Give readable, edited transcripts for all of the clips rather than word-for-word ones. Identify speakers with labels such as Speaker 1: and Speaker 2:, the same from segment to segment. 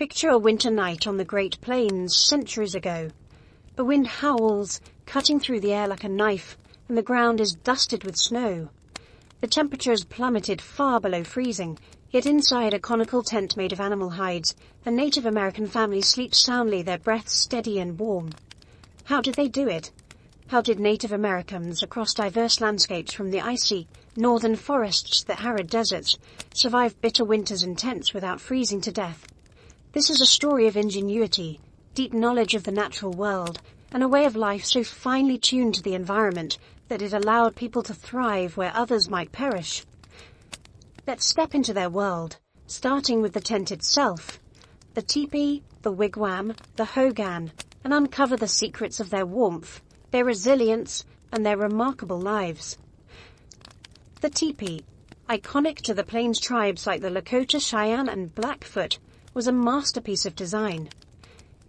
Speaker 1: Picture a winter night on the Great Plains centuries ago. The wind howls, cutting through the air like a knife, and the ground is dusted with snow. The temperature has plummeted far below freezing, yet inside a conical tent made of animal hides, a Native American family sleeps soundly, their breaths steady and warm. How did they do it? How did Native Americans across diverse landscapes from the icy northern forests to the arid deserts survive bitter winters in tents without freezing to death? This is a story of ingenuity, deep knowledge of the natural world, and a way of life so finely tuned to the environment that it allowed people to thrive where others might perish. Let's step into their world, starting with the tent itself, the teepee, the wigwam, the hogan, and uncover the secrets of their warmth, their resilience, and their remarkable lives. The teepee, iconic to the Plains tribes like the Lakota, Cheyenne, and Blackfoot, was a masterpiece of design.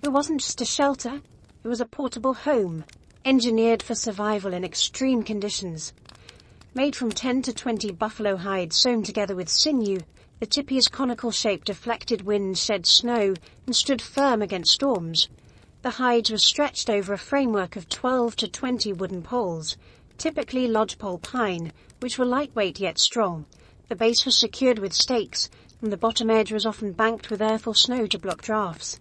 Speaker 1: It wasn't just a shelter, it was a portable home, engineered for survival in extreme conditions. Made from 10 to 20 buffalo hides sewn together with sinew, the teepee's conical shape deflected wind, shed snow, and stood firm against storms. The hides were stretched over a framework of 12 to 20 wooden poles, typically lodgepole pine, which were lightweight yet strong. The base was secured with stakes, and the bottom edge was often banked with earth or snow to block drafts.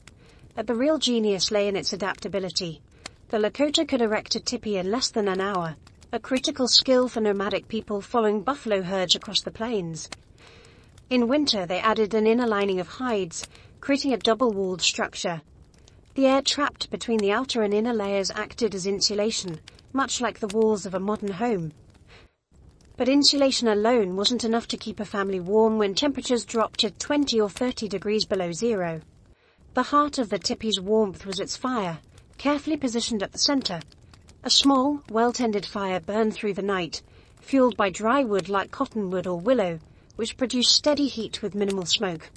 Speaker 1: But the real genius lay in its adaptability. The Lakota could erect a teepee in less than an hour, a critical skill for nomadic people following buffalo herds across the plains. In winter, they added an inner lining of hides, creating a double-walled structure. The air trapped between the outer and inner layers acted as insulation, much like the walls of a modern home. But insulation alone wasn't enough to keep a family warm when temperatures dropped to 20 or 30 degrees below zero. The heart of the teepee's warmth was its fire, carefully positioned at the center. A small, well-tended fire burned through the night, fueled by dry wood like cottonwood or willow, which produced steady heat with minimal smoke.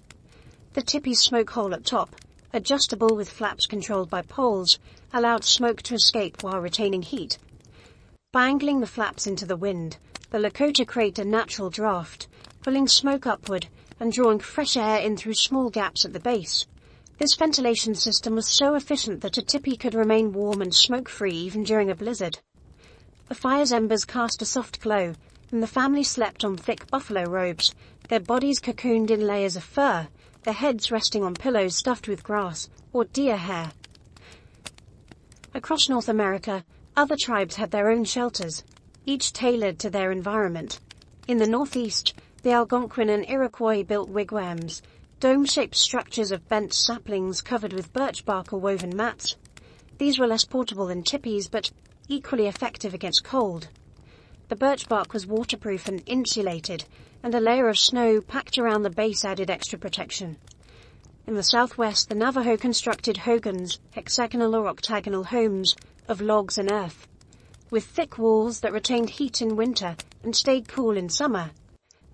Speaker 1: The teepee's smoke hole at top, adjustable with flaps controlled by poles, allowed smoke to escape while retaining heat. By angling the flaps into the wind, the Lakota created a natural draft, pulling smoke upward and drawing fresh air in through small gaps at the base. This ventilation system was so efficient that a teepee could remain warm and smoke-free even during a blizzard. The fire's embers cast a soft glow, and the family slept on thick buffalo robes, their bodies cocooned in layers of fur, their heads resting on pillows stuffed with grass or deer hair. Across North America, other tribes had their own shelters, each tailored to their environment. In the northeast, the Algonquin and Iroquois built wigwams, dome-shaped structures of bent saplings covered with birch bark or woven mats. These were less portable than teepees, but equally effective against cold. The birch bark was waterproof and insulated, and a layer of snow packed around the base added extra protection. In the southwest, the Navajo constructed hogans, hexagonal or octagonal homes, of logs and earth, with thick walls that retained heat in winter and stayed cool in summer.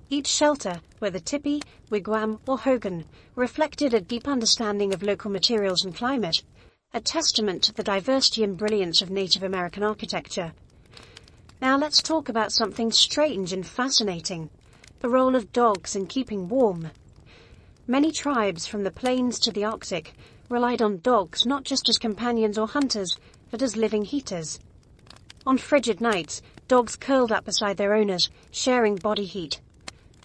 Speaker 1: Each shelter, whether teepee, wigwam, or hogan, reflected a deep understanding of local materials and climate, a testament to the diversity and brilliance of Native American architecture. Now let's talk about something strange and fascinating, the role of dogs in keeping warm. Many tribes, from the plains to the Arctic, relied on dogs not just as companions or hunters, but as living heaters. On frigid nights, dogs curled up beside their owners, sharing body heat.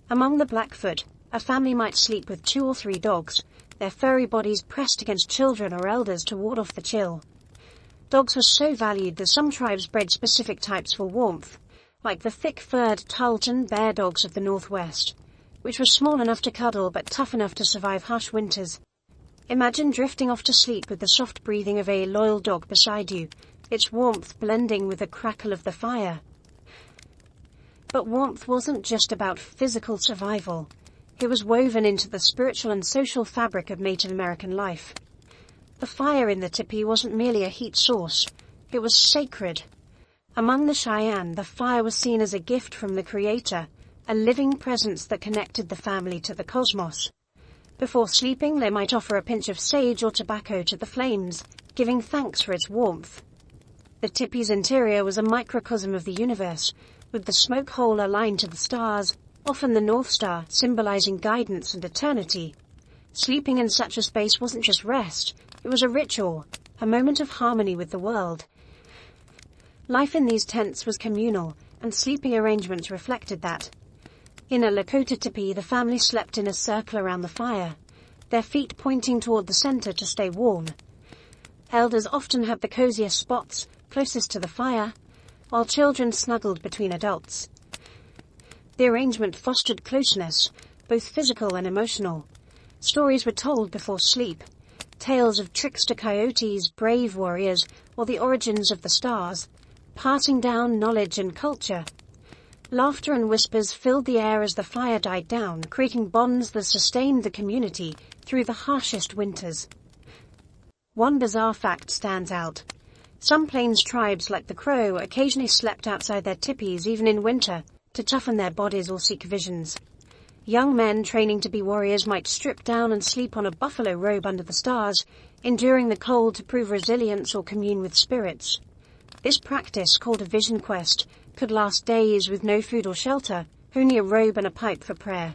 Speaker 1: Among the Blackfoot, a family might sleep with 2 or 3 dogs, their furry bodies pressed against children or elders to ward off the chill. Dogs were so valued that some tribes bred specific types for warmth, like the thick-furred Tarleton bear dogs of the Northwest, which were small enough to cuddle but tough enough to survive harsh winters. Imagine drifting off to sleep with the soft breathing of a loyal dog beside you, its warmth blending with the crackle of the fire. But warmth wasn't just about physical survival. It was woven into the spiritual and social fabric of Native American life. The fire in the teepee wasn't merely a heat source. It was sacred. Among the Cheyenne, the fire was seen as a gift from the Creator, a living presence that connected the family to the cosmos. Before sleeping, they might offer a pinch of sage or tobacco to the flames, giving thanks for its warmth. The teepee's interior was a microcosm of the universe, with the smoke hole aligned to the stars, often the North Star, symbolizing guidance and eternity. Sleeping in such a space wasn't just rest, it was a ritual, a moment of harmony with the world. Life in these tents was communal, and sleeping arrangements reflected that. In a Lakota teepee, the family slept in a circle around the fire, their feet pointing toward the center to stay warm. Elders often had the coziest spots, closest to the fire, while children snuggled between adults. The arrangement fostered closeness, both physical and emotional. Stories were told before sleep, tales of trickster coyotes, brave warriors, or the origins of the stars, passing down knowledge and culture. Laughter and whispers filled the air as the fire died down, creating bonds that sustained the community through the harshest winters. One bizarre fact stands out. Some plains tribes, like the Crow, occasionally slept outside their teepees even in winter to toughen their bodies or seek visions. Young men training to be warriors might strip down and sleep on a buffalo robe under the stars, enduring the cold to prove resilience or commune with spirits. This practice, called a vision quest, could last days with no food or shelter, only a robe and a pipe for prayer.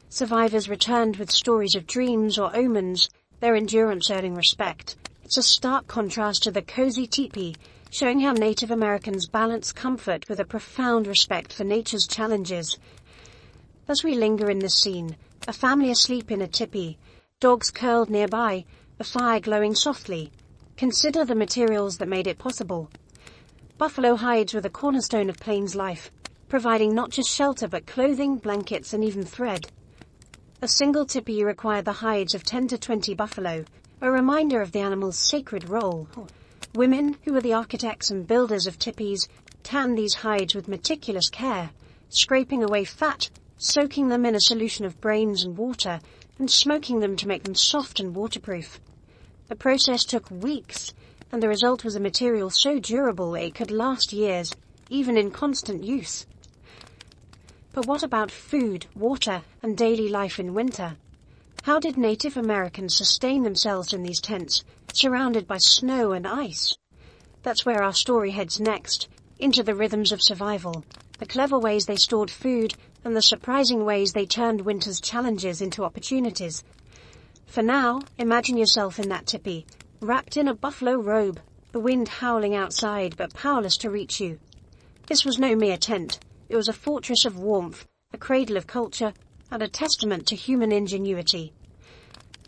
Speaker 1: Survivors returned with stories of dreams or omens, their endurance earning respect. It's a stark contrast to the cozy teepee, showing how Native Americans balance comfort with a profound respect for nature's challenges. As we linger in this scene, a family asleep in a teepee, dogs curled nearby, a fire glowing softly. Consider the materials that made it possible. Buffalo hides were the cornerstone of plains life, providing not just shelter but clothing, blankets, and even thread. A single teepee required the hides of 10 to 20 buffalo, a reminder of the animal's sacred role. Women, who were the architects and builders of teepees, tanned these hides with meticulous care, scraping away fat, soaking them in a solution of brains and water, and smoking them to make them soft and waterproof. The process took weeks, and the result was a material so durable it could last years, even in constant use. But what about food, water, and daily life in winter? How did Native Americans sustain themselves in these tents, surrounded by snow and ice? That's where our story heads next, into the rhythms of survival, the clever ways they stored food, and the surprising ways they turned winter's challenges into opportunities. For now, imagine yourself in that teepee, wrapped in a buffalo robe, the wind howling outside but powerless to reach you. This was no mere tent. It was a fortress of warmth, a cradle of culture, and a testament to human ingenuity.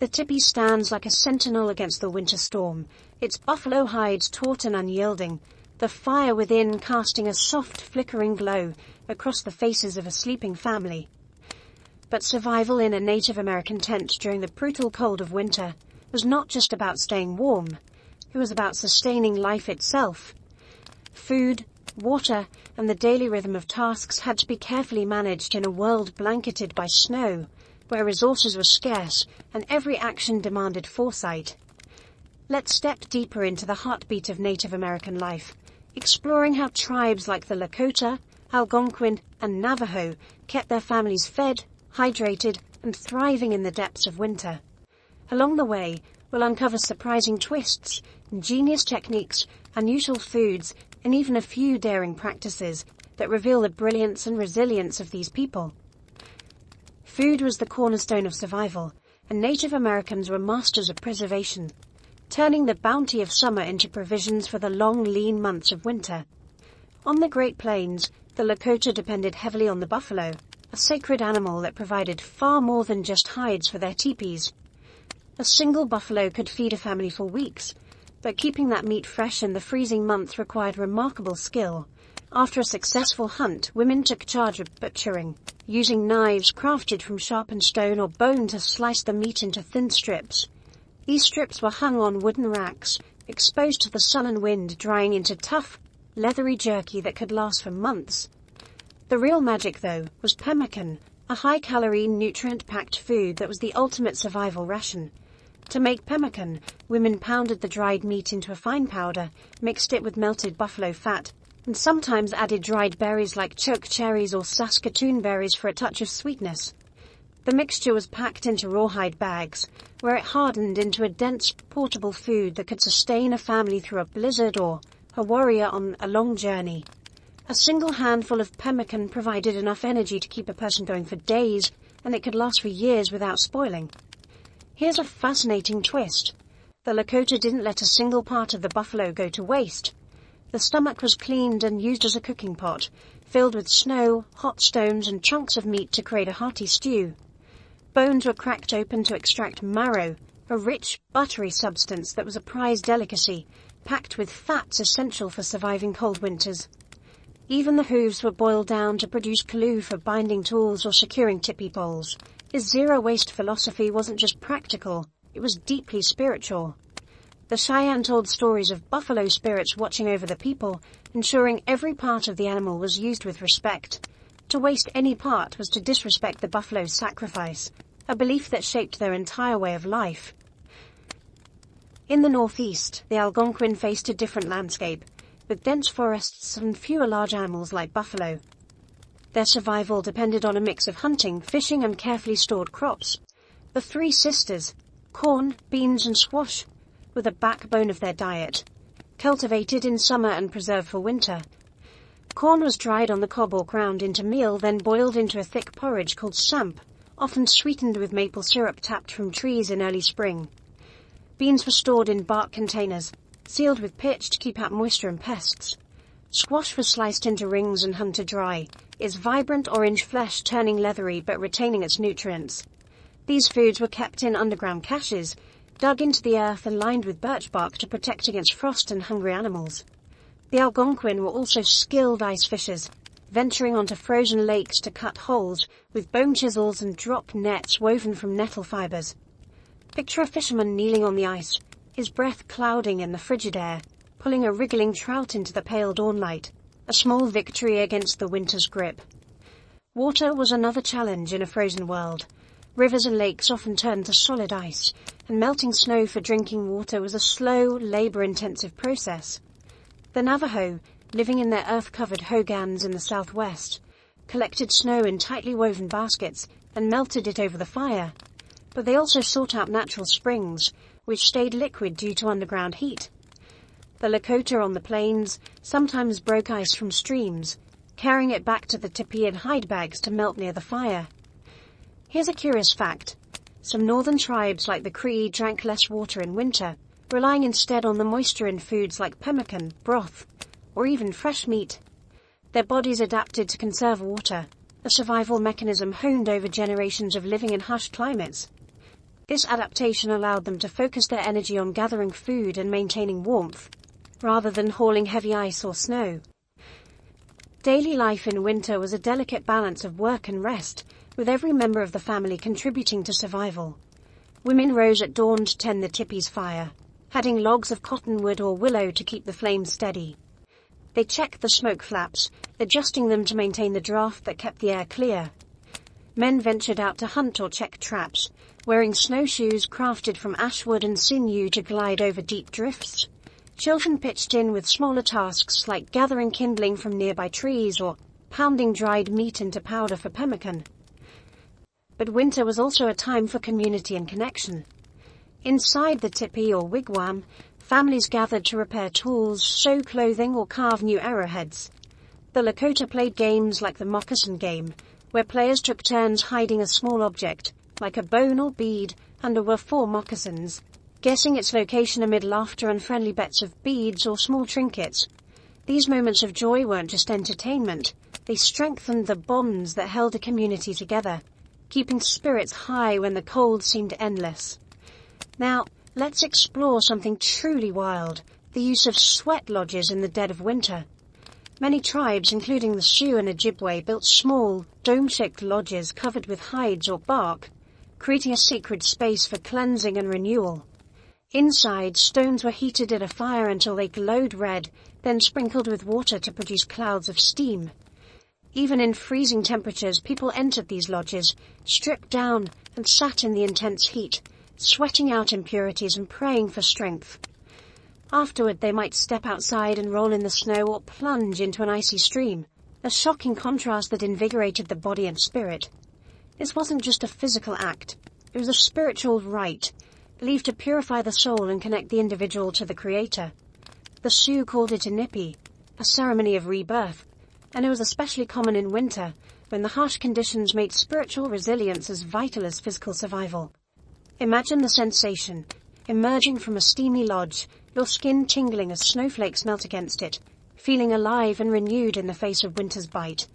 Speaker 1: The teepee stands like a sentinel against the winter storm, its buffalo hides taut and unyielding, the fire within casting a soft, flickering glow across the faces of a sleeping family. But survival in a Native American tent during the brutal cold of winter was not just about staying warm. It was about sustaining life itself. Food, water, and the daily rhythm of tasks had to be carefully managed in a world blanketed by snow, where resources were scarce and every action demanded foresight. Let's step deeper into the heartbeat of Native American life, exploring how tribes like the Lakota, Algonquin, and Navajo kept their families fed, hydrated, and thriving in the depths of winter. Along the way, we'll uncover surprising twists, ingenious techniques, unusual foods, and even a few daring practices that reveal the brilliance and resilience of these people. Food was the cornerstone of survival, and Native Americans were masters of preservation, turning the bounty of summer into provisions for the long, lean months of winter. On the Great Plains, the Lakota depended heavily on the buffalo, a sacred animal that provided far more than just hides for their teepees. A single buffalo could feed a family for weeks, but keeping that meat fresh in the freezing months required remarkable skill. After a successful hunt, women took charge of butchering, using knives crafted from sharpened stone or bone to slice the meat into thin strips. These strips were hung on wooden racks, exposed to the sun and wind, drying into tough, leathery jerky that could last for months. The real magic, though, was pemmican, a high-calorie, nutrient-packed food that was the ultimate survival ration. To make pemmican, women pounded the dried meat into a fine powder, mixed it with melted buffalo fat, and sometimes added dried berries like choke cherries or Saskatoon berries for a touch of sweetness. The mixture was packed into rawhide bags, where it hardened into a dense, portable food that could sustain a family through a blizzard or a warrior on a long journey. A single handful of pemmican provided enough energy to keep a person going for days, and it could last for years without spoiling. Here's a fascinating twist. The Lakota didn't let a single part of the buffalo go to waste. The stomach was cleaned and used as a cooking pot, filled with snow, hot stones, and chunks of meat to create a hearty stew. Bones were cracked open to extract marrow, a rich, buttery substance that was a prized delicacy, packed with fats essential for surviving cold winters. Even the hooves were boiled down to produce glue for binding tools or securing tippy poles. His zero-waste philosophy wasn't just practical, it was deeply spiritual. The Cheyenne told stories of buffalo spirits watching over the people, ensuring every part of the animal was used with respect. To waste any part was to disrespect the buffalo's sacrifice, a belief that shaped their entire way of life. In the northeast, the Algonquin faced a different landscape, with dense forests and fewer large animals like buffalo. Their survival depended on a mix of hunting, fishing, and carefully stored crops. The three sisters, corn, beans, and squash, were the backbone of their diet, cultivated in summer and preserved for winter. Corn was dried on the cob or ground into meal, then boiled into a thick porridge called samp, often sweetened with maple syrup tapped from trees in early spring. Beans were stored in bark containers, sealed with pitch to keep out moisture and pests. Squash was sliced into rings and hung to dry, its vibrant orange flesh turning leathery but retaining its nutrients. These foods were kept in underground caches, dug into the earth and lined with birch bark to protect against frost and hungry animals. The Algonquin were also skilled ice fishers, venturing onto frozen lakes to cut holes with bone chisels and drop nets woven from nettle fibers. Picture a fisherman kneeling on the ice, his breath clouding in the frigid air, pulling a wriggling trout into the pale dawnlight, a small victory against the winter's grip. Water was another challenge in a frozen world. Rivers and lakes often turned to solid ice, and melting snow for drinking water was a slow, labor-intensive process. The Navajo, living in their earth-covered hogans in the southwest, collected snow in tightly woven baskets and melted it over the fire. But they also sought out natural springs, which stayed liquid due to underground heat. The Lakota on the plains sometimes broke ice from streams, carrying it back to the teepee in hide bags to melt near the fire. Here's a curious fact. Some northern tribes like the Cree drank less water in winter, relying instead on the moisture in foods like pemmican, broth, or even fresh meat. Their bodies adapted to conserve water, a survival mechanism honed over generations of living in harsh climates. This adaptation allowed them to focus their energy on gathering food and maintaining warmth, rather than hauling heavy ice or snow. Daily life in winter was a delicate balance of work and rest, with every member of the family contributing to survival. Women rose at dawn to tend the teepee's fire, adding logs of cottonwood or willow to keep the flames steady. They checked the smoke flaps, adjusting them to maintain the draft that kept the air clear. Men ventured out to hunt or check traps, wearing snowshoes crafted from ash wood and sinew to glide over deep drifts. Children pitched in with smaller tasks like gathering kindling from nearby trees or pounding dried meat into powder for pemmican. But winter was also a time for community and connection. Inside the teepee or wigwam, families gathered to repair tools, sew clothing, or carve new arrowheads. The Lakota played games like the moccasin game, where players took turns hiding a small object, like a bone or bead, under were 4 moccasins, guessing its location amid laughter and friendly bets of beads or small trinkets. These moments of joy weren't just entertainment, they strengthened the bonds that held a community together, keeping spirits high when the cold seemed endless. Now, let's explore something truly wild, the use of sweat lodges in the dead of winter. Many tribes, including the Sioux and Ojibwe, built small, dome-shaped lodges covered with hides or bark, creating a sacred space for cleansing and renewal. Inside, stones were heated at a fire until they glowed red, then sprinkled with water to produce clouds of steam. Even in freezing temperatures, people entered these lodges, stripped down, and sat in the intense heat, sweating out impurities and praying for strength. Afterward, they might step outside and roll in the snow or plunge into an icy stream, a shocking contrast that invigorated the body and spirit. This wasn't just a physical act, it was a spiritual rite, believed to purify the soul and connect the individual to the Creator. The Sioux called it a nipi, a ceremony of rebirth, and it was especially common in winter, when the harsh conditions made spiritual resilience as vital as physical survival. Imagine the sensation, emerging from a steamy lodge, your skin tingling as snowflakes melt against it, feeling alive and renewed in the face of winter's bite.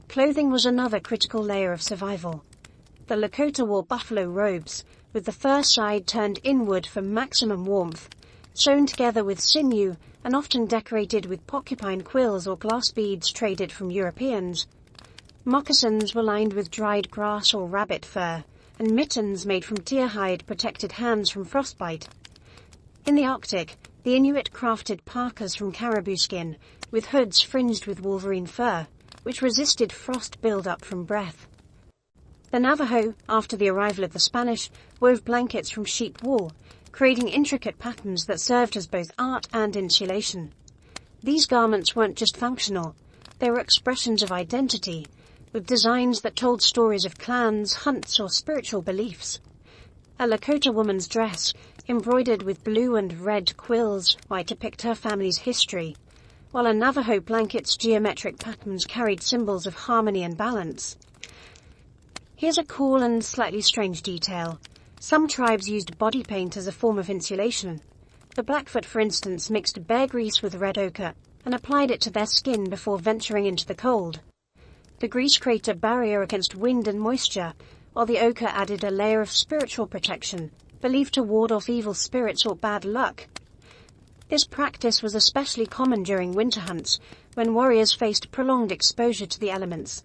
Speaker 1: Clothing was another critical layer of survival. The Lakota wore buffalo robes, with the fur side turned inward for maximum warmth, sewn together with sinew and often decorated with porcupine quills or glass beads traded from Europeans. Moccasins were lined with dried grass or rabbit fur, and mittens made from deer hide protected hands from frostbite. In the Arctic, the Inuit crafted parkas from caribou skin, with hoods fringed with wolverine fur, which resisted frost build-up from breath. The Navajo, after the arrival of the Spanish, wove blankets from sheep wool, creating intricate patterns that served as both art and insulation. These garments weren't just functional, they were expressions of identity, with designs that told stories of clans, hunts, or spiritual beliefs. A Lakota woman's dress, embroidered with blue and red quills, might depict her family's history, while a Navajo blanket's geometric patterns carried symbols of harmony and balance. Here's a cool and slightly strange detail. Some tribes used body paint as a form of insulation. The Blackfoot, for instance, mixed bear grease with red ochre and applied it to their skin before venturing into the cold. The grease created a barrier against wind and moisture, while the ochre added a layer of spiritual protection, believed to ward off evil spirits or bad luck. This practice was especially common during winter hunts, when warriors faced prolonged exposure to the elements.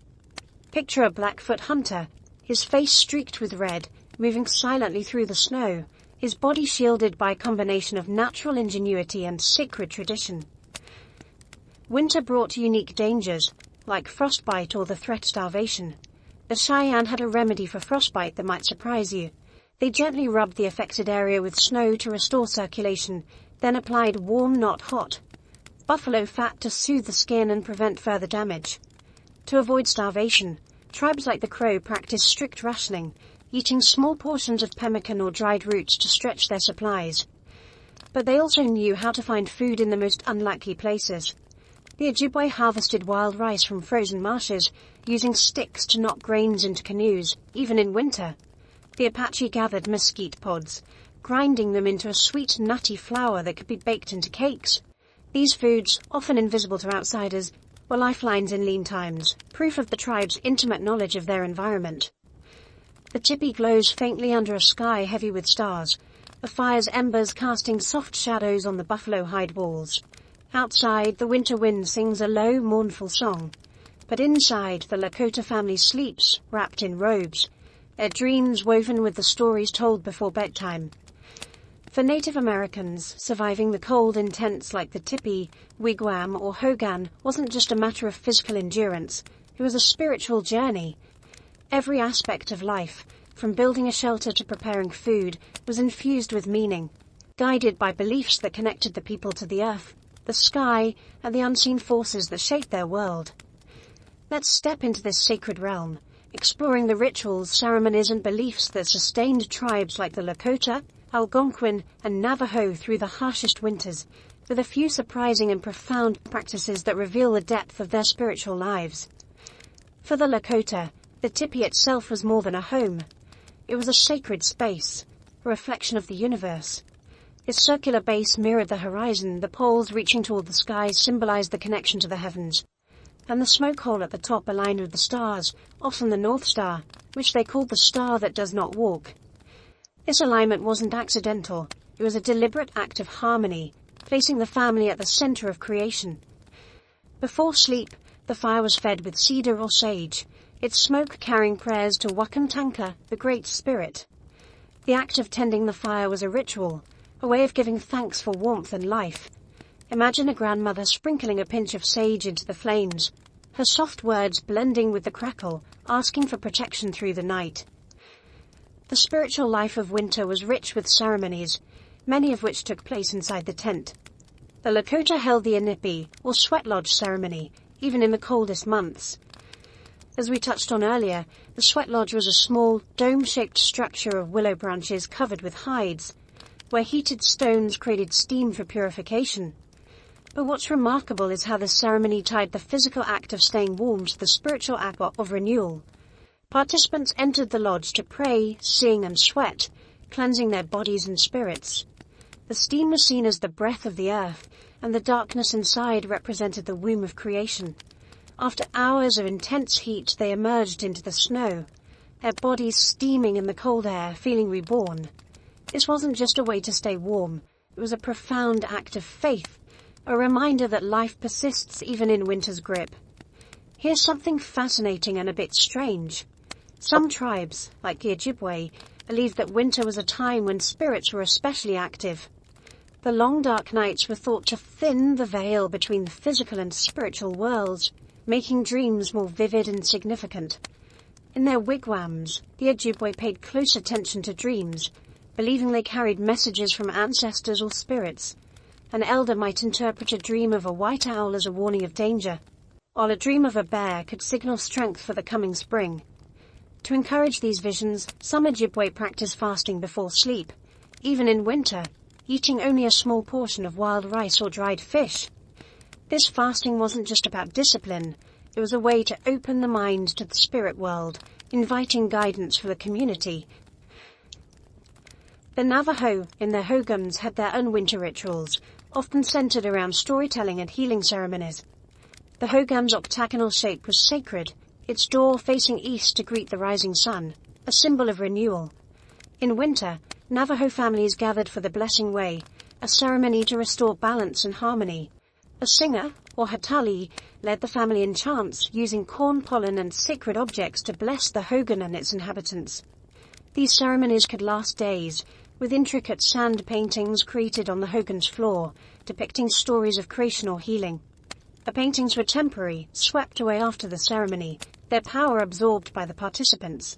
Speaker 1: Picture a Blackfoot hunter, his face streaked with red, moving silently through the snow, his body shielded by a combination of natural ingenuity and sacred tradition. Winter brought unique dangers, like frostbite or the threat of starvation. The Cheyenne had a remedy for frostbite that might surprise you. They gently rubbed the affected area with snow to restore circulation, then applied warm, not hot, buffalo fat to soothe the skin and prevent further damage. To avoid starvation, tribes like the Crow practiced strict rationing, eating small portions of pemmican or dried roots to stretch their supplies. But they also knew how to find food in the most unlikely places. The Ojibwe harvested wild rice from frozen marshes, using sticks to knock grains into canoes, even in winter. The Apache gathered mesquite pods, grinding them into a sweet, nutty flour that could be baked into cakes. These foods, often invisible to outsiders, were lifelines in lean times, proof of the tribe's intimate knowledge of their environment. The teepee glows faintly under a sky heavy with stars, the fire's embers casting soft shadows on the buffalo hide walls. Outside, the winter wind sings a low, mournful song, but inside, the Lakota family sleeps, wrapped in robes, their dreams woven with the stories told before bedtime. For Native Americans, surviving the cold in tents like the teepee, wigwam, or hogan wasn't just a matter of physical endurance, it was a spiritual journey. Every aspect of life, from building a shelter to preparing food, was infused with meaning, guided by beliefs that connected the people to the earth, the sky, and the unseen forces that shaped their world. Let's step into this sacred realm, exploring the rituals, ceremonies, and beliefs that sustained tribes like the Lakota, Algonquin, and Navajo through the harshest winters, with a few surprising and profound practices that reveal the depth of their spiritual lives. For the Lakota, the teepee itself was more than a home. It was a sacred space, a reflection of the universe. Its circular base mirrored the horizon, the poles reaching toward the sky symbolized the connection to the heavens, and the smoke hole at the top aligned with the stars, often the North Star, which they called the star that does not walk. This alignment wasn't accidental, it was a deliberate act of harmony, placing the family at the center of creation. Before sleep, the fire was fed with cedar or sage, its smoke carrying prayers to Wakantanka, the Great Spirit. The act of tending the fire was a ritual, a way of giving thanks for warmth and life. Imagine a grandmother sprinkling a pinch of sage into the flames, her soft words blending with the crackle, asking for protection through the night. The spiritual life of winter was rich with ceremonies, many of which took place inside the tent. The Lakota held the inipi, or sweat lodge ceremony, even in the coldest months. As we touched on earlier, the sweat lodge was a small, dome-shaped structure of willow branches covered with hides, where heated stones created steam for purification. But what's remarkable is how the ceremony tied the physical act of staying warm to the spiritual act of renewal. Participants entered the lodge to pray, sing, and sweat, cleansing their bodies and spirits. The steam was seen as the breath of the earth, and the darkness inside represented the womb of creation. After hours of intense heat, they emerged into the snow, their bodies steaming in the cold air, feeling reborn. This wasn't just a way to stay warm, it was a profound act of faith, a reminder that life persists even in winter's grip. Here's something fascinating and a bit strange. Some tribes, like the Ojibwe, believed that winter was a time when spirits were especially active. The long dark nights were thought to thin the veil between the physical and spiritual worlds, making dreams more vivid and significant. In their wigwams, the Ojibwe paid close attention to dreams, believing they carried messages from ancestors or spirits. An elder might interpret a dream of a white owl as a warning of danger, while a dream of a bear could signal strength for the coming spring. To encourage these visions, some Ojibwe practice fasting before sleep, even in winter, eating only a small portion of wild rice or dried fish. This fasting wasn't just about discipline, it was a way to open the mind to the spirit world, inviting guidance for the community. The Navajo, in their hogums, had their own winter rituals, often centered around storytelling and healing ceremonies. The hogam's octagonal shape was sacred, its door facing east to greet the rising sun, a symbol of renewal. In winter, Navajo families gathered for the Blessing Way, a ceremony to restore balance and harmony. A singer, or hatali, led the family in chants, using corn pollen and sacred objects to bless the hogan and its inhabitants. These ceremonies could last days, with intricate sand paintings created on the hogan's floor, depicting stories of creation or healing. The paintings were temporary, swept away after the ceremony, their power absorbed by the participants.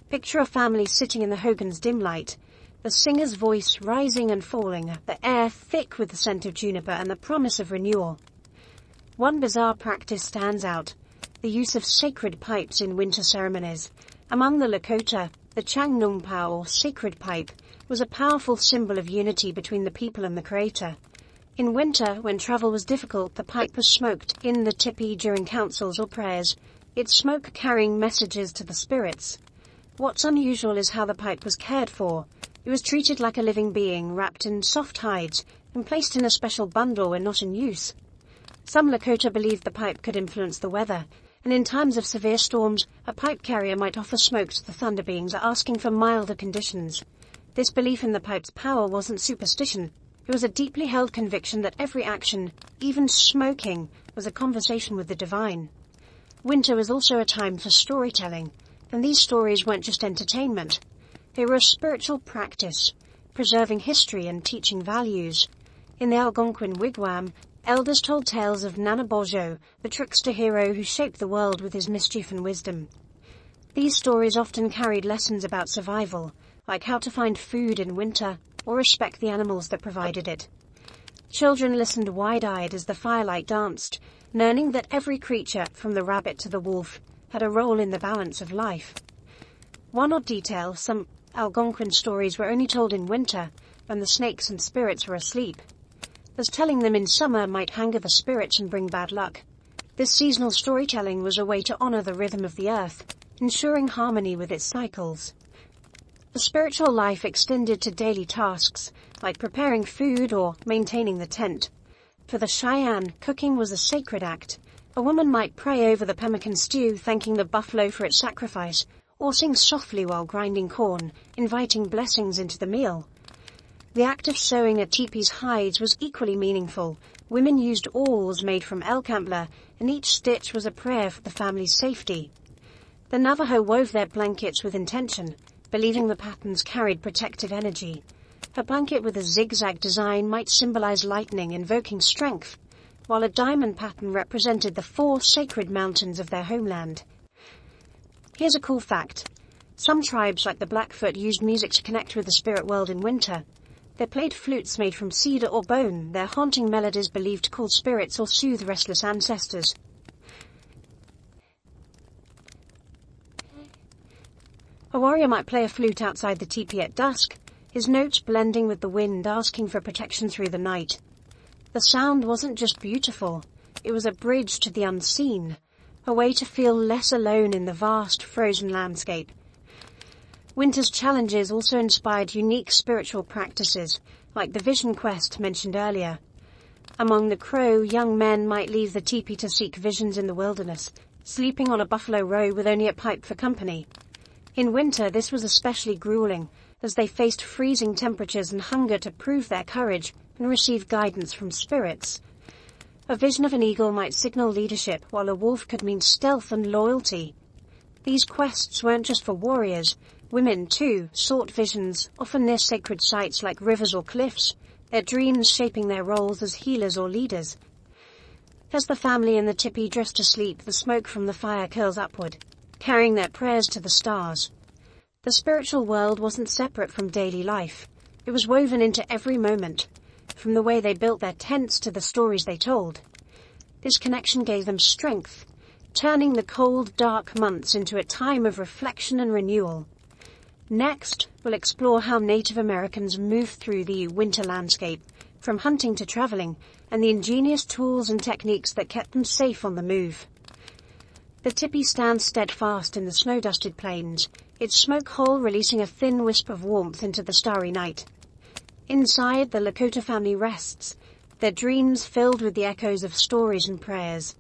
Speaker 1: Picture a family sitting in the hogan's dim light, the singer's voice rising and falling, the air thick with the scent of juniper and the promise of renewal. One bizarre practice stands out, the use of sacred pipes in winter ceremonies. Among the Lakota, the Changnungpao, or sacred pipe, was a powerful symbol of unity between the people and the Creator. In winter, when travel was difficult, the pipe was smoked in the teepee during councils or prayers, its smoke carrying messages to the spirits. What's unusual is how the pipe was cared for. It was treated like a living being, wrapped in soft hides, and placed in a special bundle when not in use. Some Lakota believed the pipe could influence the weather, and in times of severe storms, a pipe carrier might offer smoke to the thunder beings, asking for milder conditions. This belief in the pipe's power wasn't superstition. It was a deeply held conviction that every action, even smoking, was a conversation with the divine. Winter was also a time for storytelling, and these stories weren't just entertainment. They were a spiritual practice, preserving history and teaching values. In the Algonquin wigwam, elders told tales of Nanabojo, the trickster hero who shaped the world with his mischief and wisdom. These stories often carried lessons about survival, like how to find food in winter or respect the animals that provided it. Children listened wide-eyed as the firelight danced, learning that every creature, from the rabbit to the wolf, had a role in the balance of life. One odd detail, some Algonquin stories were only told in winter, when the snakes and spirits were asleep, as telling them in summer might anger the spirits and bring bad luck. This seasonal storytelling was a way to honor the rhythm of the earth, ensuring harmony with its cycles. The spiritual life extended to daily tasks, like preparing food or maintaining the tent. For the Cheyenne, cooking was a sacred act. A woman might pray over the pemmican stew, thanking the buffalo for its sacrifice, or sing softly while grinding corn, inviting blessings into the meal. The act of sewing a teepee's hides was equally meaningful. Women used awls made from elk antler, and each stitch was a prayer for the family's safety. The Navajo wove their blankets with intention, believing the patterns carried protective energy. A blanket with a zigzag design might symbolize lightning, invoking strength, while a diamond pattern represented the 4 sacred mountains of their homeland. Here's a cool fact. Some tribes, like the Blackfoot, used music to connect with the spirit world in winter. They played flutes made from cedar or bone, their haunting melodies believed to call spirits or soothe restless ancestors. A warrior might play a flute outside the teepee at dusk, his notes blending with the wind, asking for protection through the night. The sound wasn't just beautiful, it was a bridge to the unseen, a way to feel less alone in the vast, frozen landscape. Winter's challenges also inspired unique spiritual practices, like the vision quest mentioned earlier. Among the Crow, young men might leave the teepee to seek visions in the wilderness, sleeping on a buffalo robe with only a pipe for company. In winter, this was especially grueling, as they faced freezing temperatures and hunger to prove their courage and receive guidance from spirits. A vision of an eagle might signal leadership, while a wolf could mean stealth and loyalty. These quests weren't just for warriors. Women, too, sought visions, often near sacred sites like rivers or cliffs, their dreams shaping their roles as healers or leaders. As the family in the teepee drift to sleep, the smoke from the fire curls upward, carrying their prayers to the stars. The spiritual world wasn't separate from daily life. It was woven into every moment, from the way they built their tents to the stories they told. This connection gave them strength, turning the cold, dark months into a time of reflection and renewal. Next, we'll explore how Native Americans moved through the winter landscape, from hunting to traveling, and the ingenious tools and techniques that kept them safe on the move. The teepee stands steadfast in the snow-dusted plains, its smoke hole releasing a thin wisp of warmth into the starry night. Inside, the Lakota family rests, their dreams filled with the echoes of stories and prayers.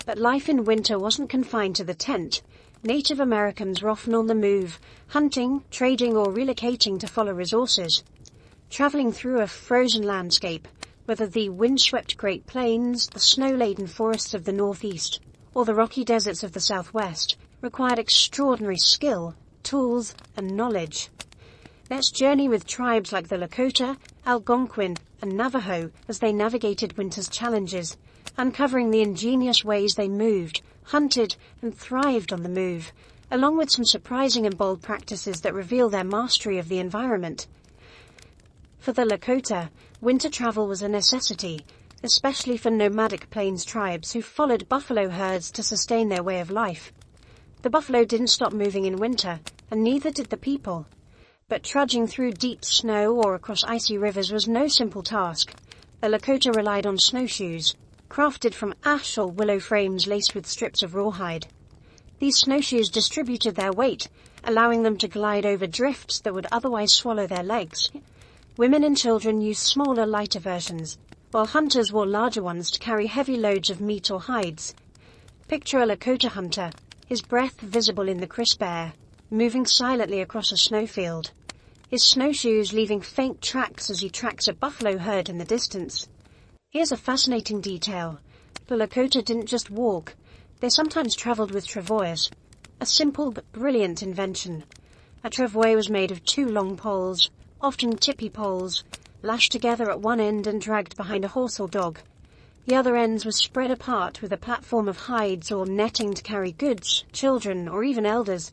Speaker 1: But life in winter wasn't confined to the tent. Native Americans were often on the move, hunting, trading, or relocating to follow resources. Traveling through a frozen landscape, whether the windswept Great Plains, the snow-laden forests of the northeast, or the rocky deserts of the southwest, required extraordinary skill, tools, and knowledge. Let's journey with tribes like the Lakota, Algonquin, and Navajo as they navigated winter's challenges, uncovering the ingenious ways they moved, hunted, and thrived on the move, along with some surprising and bold practices that reveal their mastery of the environment. For the Lakota, winter travel was a necessity, especially for nomadic plains tribes who followed buffalo herds to sustain their way of life. The buffalo didn't stop moving in winter, and neither did the people. But trudging through deep snow or across icy rivers was no simple task. The Lakota relied on snowshoes, crafted from ash or willow frames laced with strips of rawhide. These snowshoes distributed their weight, allowing them to glide over drifts that would otherwise swallow their legs. Women and children used smaller, lighter versions, while hunters wore larger ones to carry heavy loads of meat or hides. Picture a Lakota hunter, his breath visible in the crisp air, moving silently across a snowfield, his snowshoes leaving faint tracks as he tracks a buffalo herd in the distance. Here's a fascinating detail. The Lakota didn't just walk. They sometimes traveled with travois, a simple but brilliant invention. A travois was made of two long poles, often teepee poles, lashed together at one end and dragged behind a horse or dog. The other ends were spread apart with a platform of hides or netting to carry goods, children, or even elders.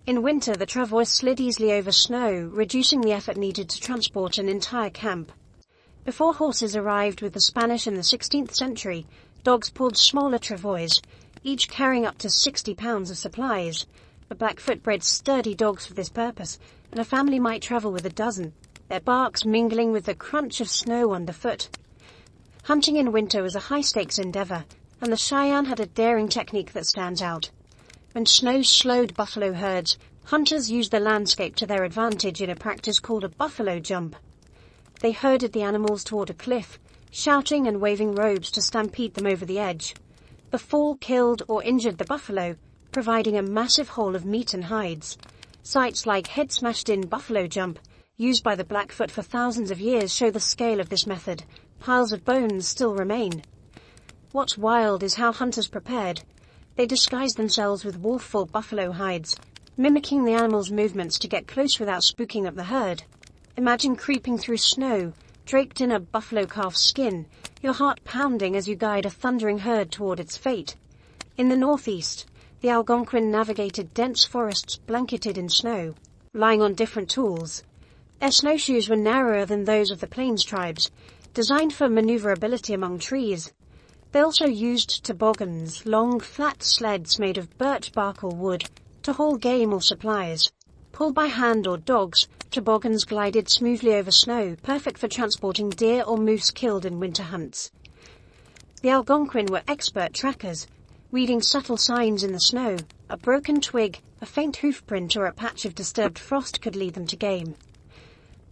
Speaker 1: In winter, the travois slid easily over snow, reducing the effort needed to transport an entire camp. Before horses arrived with the Spanish in the 16th century, dogs pulled smaller travois, each carrying up to 60 pounds of supplies. The Blackfoot bred sturdy dogs for this purpose, and a family might travel with a dozen, their barks mingling with the crunch of snow underfoot. Hunting in winter was a high-stakes endeavor, and the Cheyenne had a daring technique that stands out. When snow slowed buffalo herds, hunters used the landscape to their advantage in a practice called a buffalo jump. They herded the animals toward a cliff, shouting and waving robes to stampede them over the edge. The fall killed or injured the buffalo, providing a massive haul of meat and hides. Sites like Head Smashed In Buffalo Jump, used by the Blackfoot for thousands of years, show the scale of this method. Piles of bones still remain. What's wild is how hunters prepared. They disguised themselves with wolf or buffalo hides, mimicking the animal's movements to get close without spooking up the herd. Imagine creeping through snow, draped in a buffalo calf's skin, your heart pounding as you guide a thundering herd toward its fate. In the northeast, the Algonquin navigated dense forests blanketed in snow, relying on different tools. Their snowshoes were narrower than those of the plains tribes, designed for maneuverability among trees. They also used toboggans, long, flat sleds made of birch bark or wood, to haul game or supplies. Pulled by hand or dogs, toboggans glided smoothly over snow, perfect for transporting deer or moose killed in winter hunts. The Algonquin were expert trackers, reading subtle signs in the snow, a broken twig, A faint hoofprint or a patch of disturbed frost could lead them to game.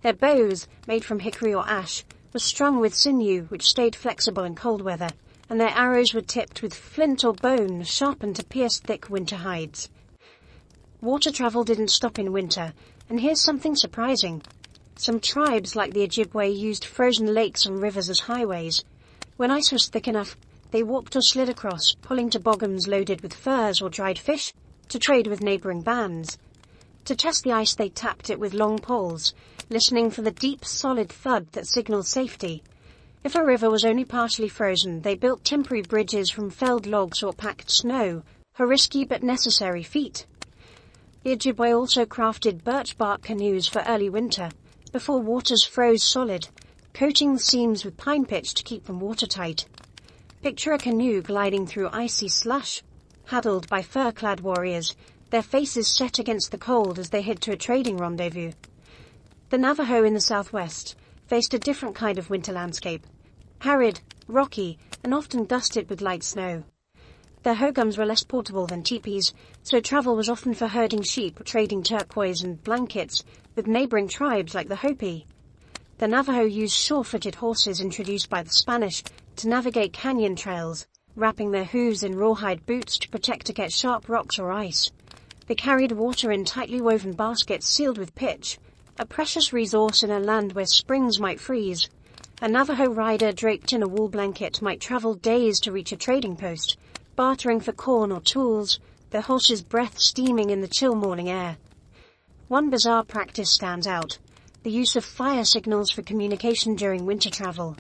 Speaker 1: Their bows, made from hickory or ash, were strung with sinew which stayed flexible in cold weather, and their arrows were tipped with flint or bone sharpened to pierce thick winter hides. Water travel didn't stop in winter, and here's something surprising. Some tribes like the Ojibwe used frozen lakes and rivers as highways. When ice was thick enough, they walked or slid across, pulling toboggans loaded with furs or dried fish to trade with neighbouring bands. To test the ice, they tapped it with long poles, listening for the deep, solid thud that signaled safety. If a river was only partially frozen, they built temporary bridges from felled logs or packed snow, a risky but necessary feat. The Ojibwe also crafted birch bark canoes for early winter, before waters froze solid, coating the seams with pine pitch to keep them watertight. Picture a canoe gliding through icy slush, paddled by fur-clad warriors, their faces set against the cold as they head to a trading rendezvous. The Navajo in the southwest faced a different kind of winter landscape, arid, rocky, and often dusted with light snow. Their hogums were less portable than teepees, so travel was often for herding sheep, trading turquoise and blankets with neighboring tribes like the Hopi. The Navajo used sure-footed horses introduced by the Spanish to navigate canyon trails, wrapping their hooves in rawhide boots to protect against sharp rocks or ice. They carried water in tightly woven baskets sealed with pitch, a precious resource in a land where springs might freeze. A Navajo rider draped in a wool blanket might travel days to reach a trading post, bartering for corn or tools, their horse's breath steaming in the chill morning air. One bizarre practice stands out: the use of fire signals for communication during winter travel.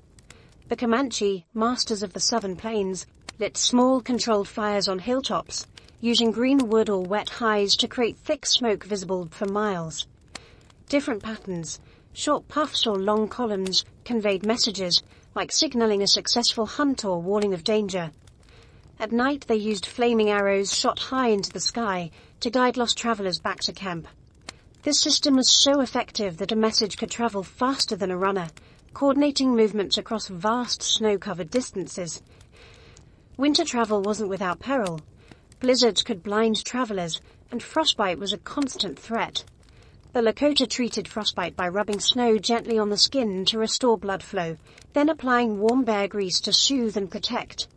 Speaker 1: The Comanche, masters of the southern plains, lit small controlled fires on hilltops, using green wood or wet hides to create thick smoke visible for miles. Different patterns, short puffs or long columns, conveyed messages, like signaling a successful hunt or warning of danger. At night they used flaming arrows shot high into the sky to guide lost travelers back to camp. This system was so effective that a message could travel faster than a runner, coordinating movements across vast snow-covered distances. Winter travel wasn't without peril. Blizzards could blind travelers, and frostbite was a constant threat. The Lakota treated frostbite by rubbing snow gently on the skin to restore blood flow, then applying warm bear grease to soothe and protect.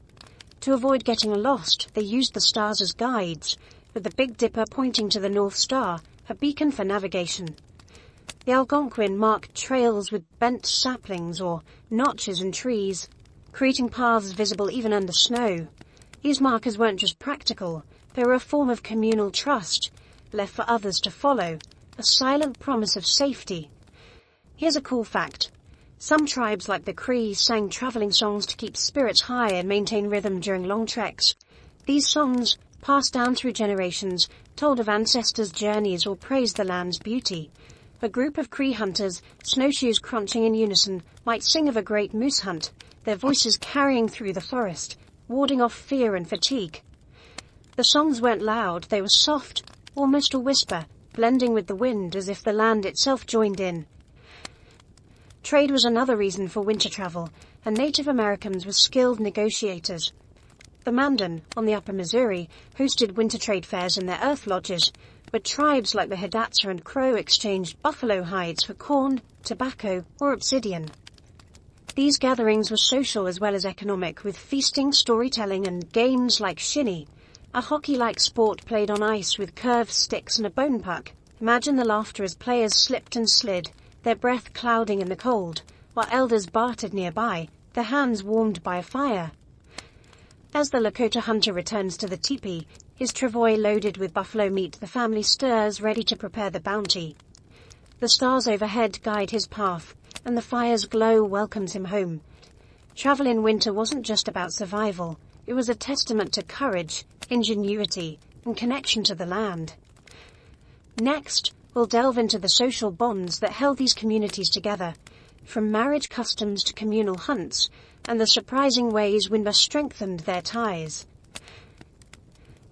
Speaker 1: To avoid getting lost, they used the stars as guides, with the Big Dipper pointing to the North Star, a beacon for navigation. The Algonquin marked trails with bent saplings or notches in trees, creating paths visible even under snow. These markers weren't just practical, they were a form of communal trust, left for others to follow, a silent promise of safety. Here's a cool fact. Some tribes like the Cree sang traveling songs to keep spirits high and maintain rhythm during long treks. These songs, passed down through generations, told of ancestors' journeys or praised the land's beauty. A group of Cree hunters, snowshoes crunching in unison, might sing of a great moose hunt, their voices carrying through the forest, warding off fear and fatigue. The songs weren't loud, they were soft, almost a whisper, blending with the wind as if the land itself joined in. Trade was another reason for winter travel, and Native Americans were skilled negotiators. The Mandan, on the upper Missouri, hosted winter trade fairs in their earth lodges, where tribes like the Hidatsa and Crow exchanged buffalo hides for corn, tobacco, or obsidian. These gatherings were social as well as economic, with feasting, storytelling, and games like shinny, a hockey-like sport played on ice with curved sticks and a bone puck. Imagine the laughter as players slipped and slid, their breath clouding in the cold, while elders bartered nearby, their hands warmed by a fire. As the Lakota hunter returns to the teepee, his travois loaded with buffalo meat, the family stirs, ready to prepare the bounty. The stars overhead guide his path, and the fire's glow welcomes him home. Travel in winter wasn't just about survival, it was a testament to courage, ingenuity, and connection to the land. Next, we'll delve into the social bonds that held these communities together, from marriage customs to communal hunts, and the surprising ways winter strengthened their ties.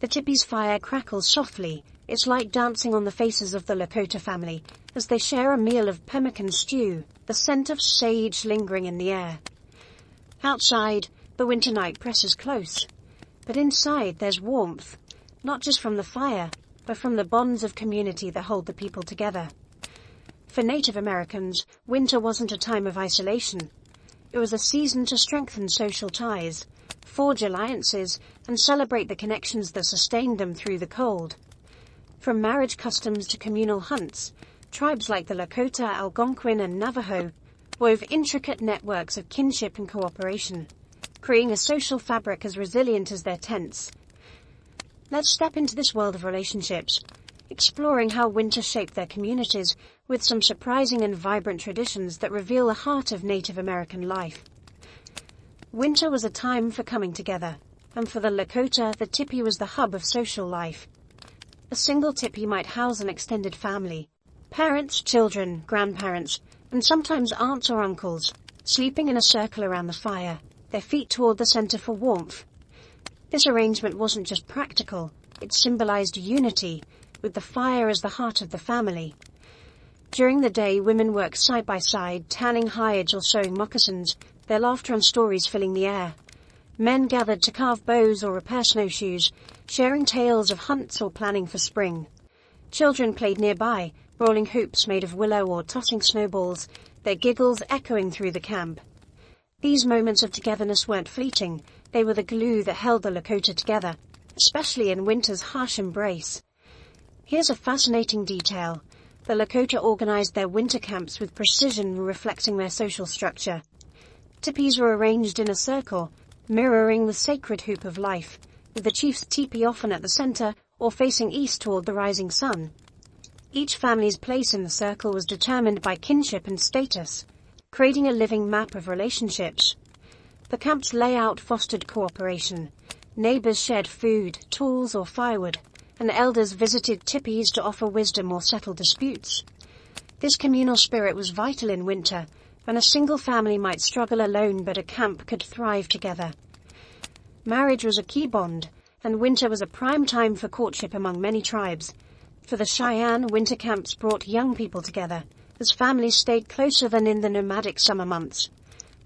Speaker 1: The teepee's fire crackles softly, its light dancing on the faces of the Lakota family as they share a meal of pemmican stew, the scent of sage lingering in the air. Outside, the winter night presses close, but inside there's warmth, not just from the fire, but from the bonds of community that hold the people together. For Native Americans, winter wasn't a time of isolation. It was a season to strengthen social ties, forge alliances, and celebrate the connections that sustained them through the cold. From marriage customs to communal hunts, tribes like the Lakota, Algonquin, and Navajo wove intricate networks of kinship and cooperation, creating a social fabric as resilient as their tents. Let's step into this world of relationships, exploring how winter shaped their communities with some surprising and vibrant traditions that reveal the heart of Native American life. Winter was a time for coming together, and for the Lakota, the teepee was the hub of social life. A single teepee might house an extended family, parents, children, grandparents, and sometimes aunts or uncles, sleeping in a circle around the fire, their feet toward the center for warmth. This arrangement wasn't just practical, it symbolized unity, with the fire as the heart of the family. During the day, women worked side by side, tanning hides or sewing moccasins, their laughter and stories filling the air. Men gathered to carve bows or repair snowshoes, sharing tales of hunts or planning for spring. Children played nearby, rolling hoops made of willow or tossing snowballs, their giggles echoing through the camp. These moments of togetherness weren't fleeting, they were the glue that held the Lakota together, especially in winter's harsh embrace. Here's a fascinating detail. The Lakota organized their winter camps with precision, reflecting their social structure. Teepees were arranged in a circle, mirroring the sacred hoop of life, with the chief's teepee often at the center or facing east toward the rising sun. Each family's place in the circle was determined by kinship and status, creating a living map of relationships. The camp's layout fostered cooperation. Neighbors shared food, tools, or firewood, and elders visited teepees to offer wisdom or settle disputes. This communal spirit was vital in winter, when a single family might struggle alone but a camp could thrive together. Marriage was a key bond, and winter was a prime time for courtship among many tribes. For the Cheyenne, winter camps brought young people together, as families stayed closer than in the nomadic summer months.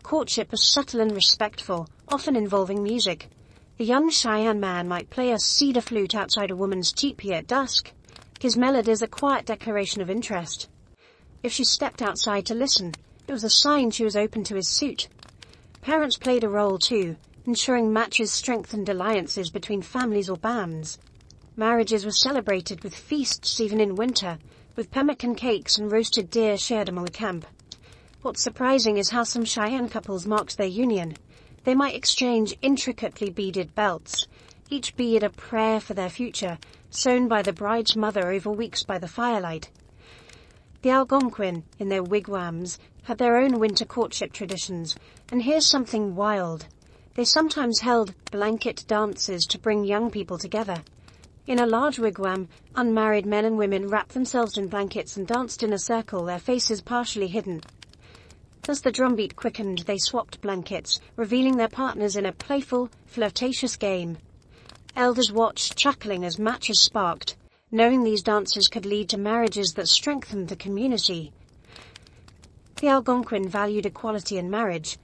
Speaker 1: Courtship was subtle and respectful, often involving music. The young Cheyenne man might play a cedar flute outside a woman's teepee at dusk, his melodies a quiet declaration of interest. If she stepped outside to listen, it was a sign she was open to his suit. Parents played a role too, ensuring matches strengthened alliances between families or bands. Marriages were celebrated with feasts even in winter, with pemmican cakes and roasted deer shared among the camp. What's surprising is how some Cheyenne couples marked their union. They might exchange intricately beaded belts, each bead a prayer for their future, sewn by the bride's mother over weeks by the firelight. The Algonquin, in their wigwams, had their own winter courtship traditions, and here's something wild. They sometimes held blanket dances to bring young people together. In a large wigwam, unmarried men and women wrapped themselves in blankets and danced in a circle, their faces partially hidden. As the drumbeat quickened, they swapped blankets, revealing their partners in a playful, flirtatious game. Elders watched, chuckling as matches sparked, knowing these dances could lead to marriages that strengthened the community. The Algonquin valued equality in marriage.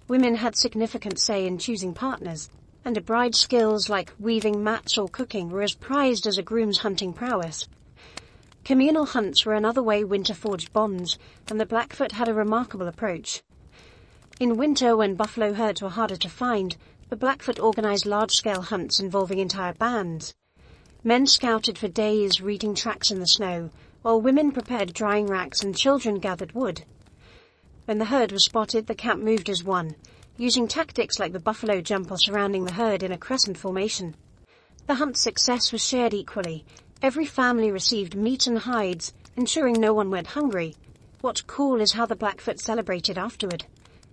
Speaker 1: Women had significant say in choosing partners, and a bride's skills like weaving mats or cooking were as prized as a groom's hunting prowess. Communal hunts were another way winter forged bonds, and the Blackfoot had a remarkable approach. In winter, when buffalo herds were harder to find, the Blackfoot organized large-scale hunts involving entire bands. Men scouted for days, reading tracks in the snow, while women prepared drying racks and children gathered wood. When the herd was spotted, the camp moved as one, using tactics like the buffalo jump or surrounding the herd in a crescent formation. The hunt's success was shared equally. Every family received meat and hides, ensuring no one went hungry. What's cool is how the Blackfoot celebrated afterward.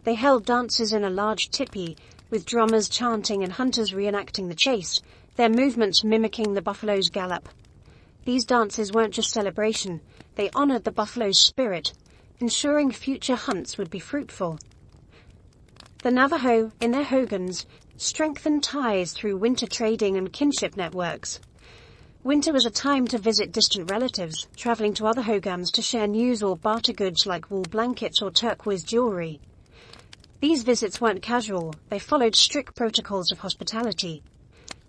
Speaker 1: They held dances in a large teepee, with drummers chanting and hunters reenacting the chase, their movements mimicking the buffalo's gallop. These dances weren't just celebration, they honored the buffalo's spirit, ensuring future hunts would be fruitful. The Navajo, in their hogans, strengthened ties through winter trading and kinship networks. Winter was a time to visit distant relatives, traveling to other hogans to share news or barter goods like wool blankets or turquoise jewelry. These visits weren't casual, they followed strict protocols of hospitality.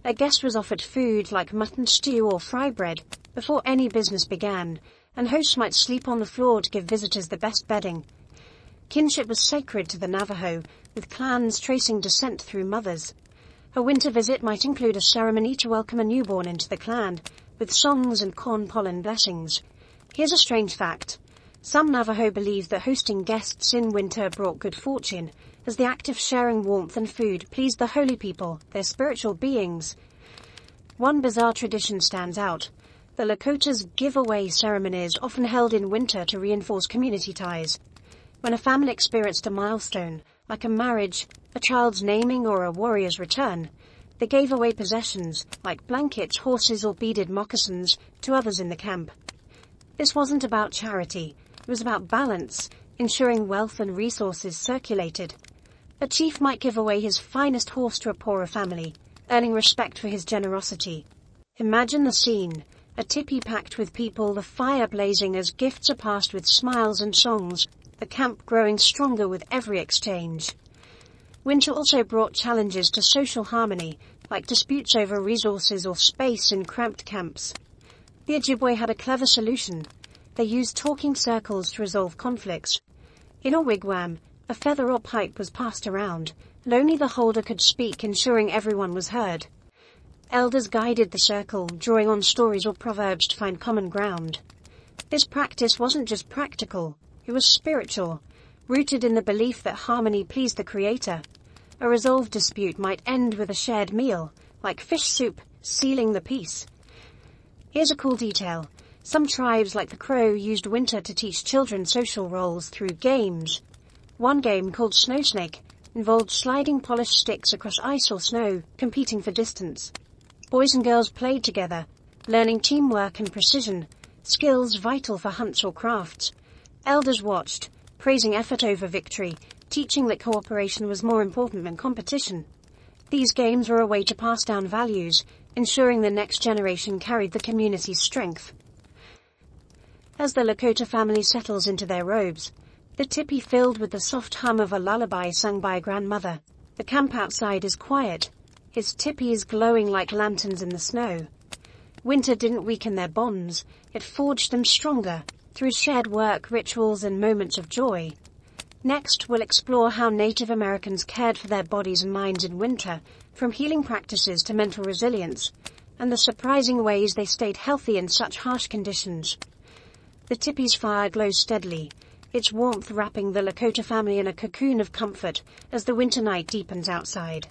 Speaker 1: A guest was offered food like mutton stew or fry bread, before any business began, and hosts might sleep on the floor to give visitors the best bedding. Kinship was sacred to the Navajo, with clans tracing descent through mothers. A winter visit might include a ceremony to welcome a newborn into the clan, with songs and corn pollen blessings. Here's a strange fact. Some Navajo believe that hosting guests in winter brought good fortune, as the act of sharing warmth and food pleased the holy people, their spiritual beings. One bizarre tradition stands out. The Lakota's giveaway ceremonies, often held in winter to reinforce community ties. When a family experienced a milestone, like a marriage, a child's naming, or a warrior's return, they gave away possessions, like blankets, horses, or beaded moccasins, to others in the camp. This wasn't about charity, it was about balance, ensuring wealth and resources circulated. A chief might give away his finest horse to a poorer family, earning respect for his generosity. Imagine the scene, a teepee packed with people, the fire blazing as gifts are passed with smiles and songs, the camp growing stronger with every exchange. Winter also brought challenges to social harmony, like disputes over resources or space in cramped camps. The Ojibwe had a clever solution. They used talking circles to resolve conflicts. In a wigwam, a feather or pipe was passed around, and only the holder could speak, ensuring everyone was heard. Elders guided the circle, drawing on stories or proverbs to find common ground. This practice wasn't just practical, it was spiritual, rooted in the belief that harmony pleased the Creator. A resolved dispute might end with a shared meal, like fish soup, sealing the peace. Here's a cool detail. Some tribes, like the Crow, used winter to teach children social roles through games. One game, called Snow Snake, involved sliding polished sticks across ice or snow, competing for distance. Boys and girls played together, learning teamwork and precision, skills vital for hunts or crafts. Elders watched, praising effort over victory, teaching that cooperation was more important than competition. These games were a way to pass down values, ensuring the next generation carried the community's strength. As the Lakota family settles into their robes, the teepee filled with the soft hum of a lullaby sung by a grandmother. The camp outside is quiet, its teepees glowing like lanterns in the snow. Winter didn't weaken their bonds, it forged them stronger, through shared work, rituals, and moments of joy. Next, we'll explore how Native Americans cared for their bodies and minds in winter, from healing practices to mental resilience, and the surprising ways they stayed healthy in such harsh conditions. The teepee's fire glows steadily, its warmth wrapping the Lakota family in a cocoon of comfort as the winter night deepens outside.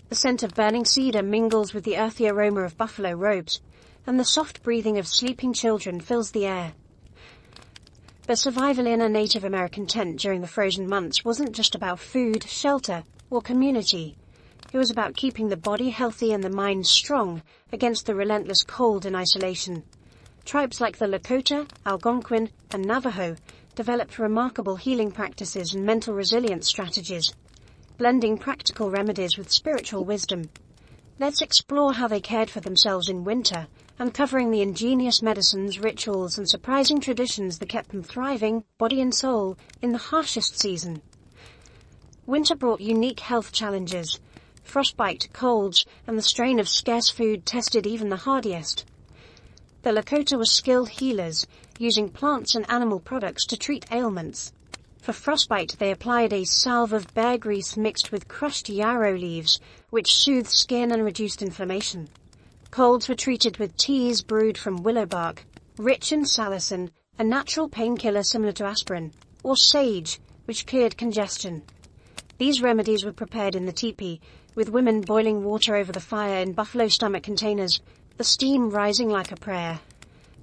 Speaker 1: The scent of burning cedar mingles with the earthy aroma of buffalo robes, and the soft breathing of sleeping children fills the air. But survival in a Native American tent during the frozen months wasn't just about food, shelter, or community. It was about keeping the body healthy and the mind strong against the relentless cold and isolation. Tribes like the Lakota, Algonquin, and Navajo developed remarkable healing practices and mental resilience strategies, blending practical remedies with spiritual wisdom. Let's explore how they cared for themselves in winter, uncovering the ingenious medicines, rituals, and surprising traditions that kept them thriving, body and soul, in the harshest season. Winter brought unique health challenges. Frostbite, colds, and the strain of scarce food tested even the hardiest. The Lakota were skilled healers, using plants and animal products to treat ailments. For frostbite, they applied a salve of bear grease mixed with crushed yarrow leaves, which soothed skin and reduced inflammation. Colds were treated with teas brewed from willow bark, rich in salicin, a natural painkiller similar to aspirin, or sage, which cleared congestion. These remedies were prepared in the teepee, with women boiling water over the fire in buffalo stomach containers, the steam rising like a prayer.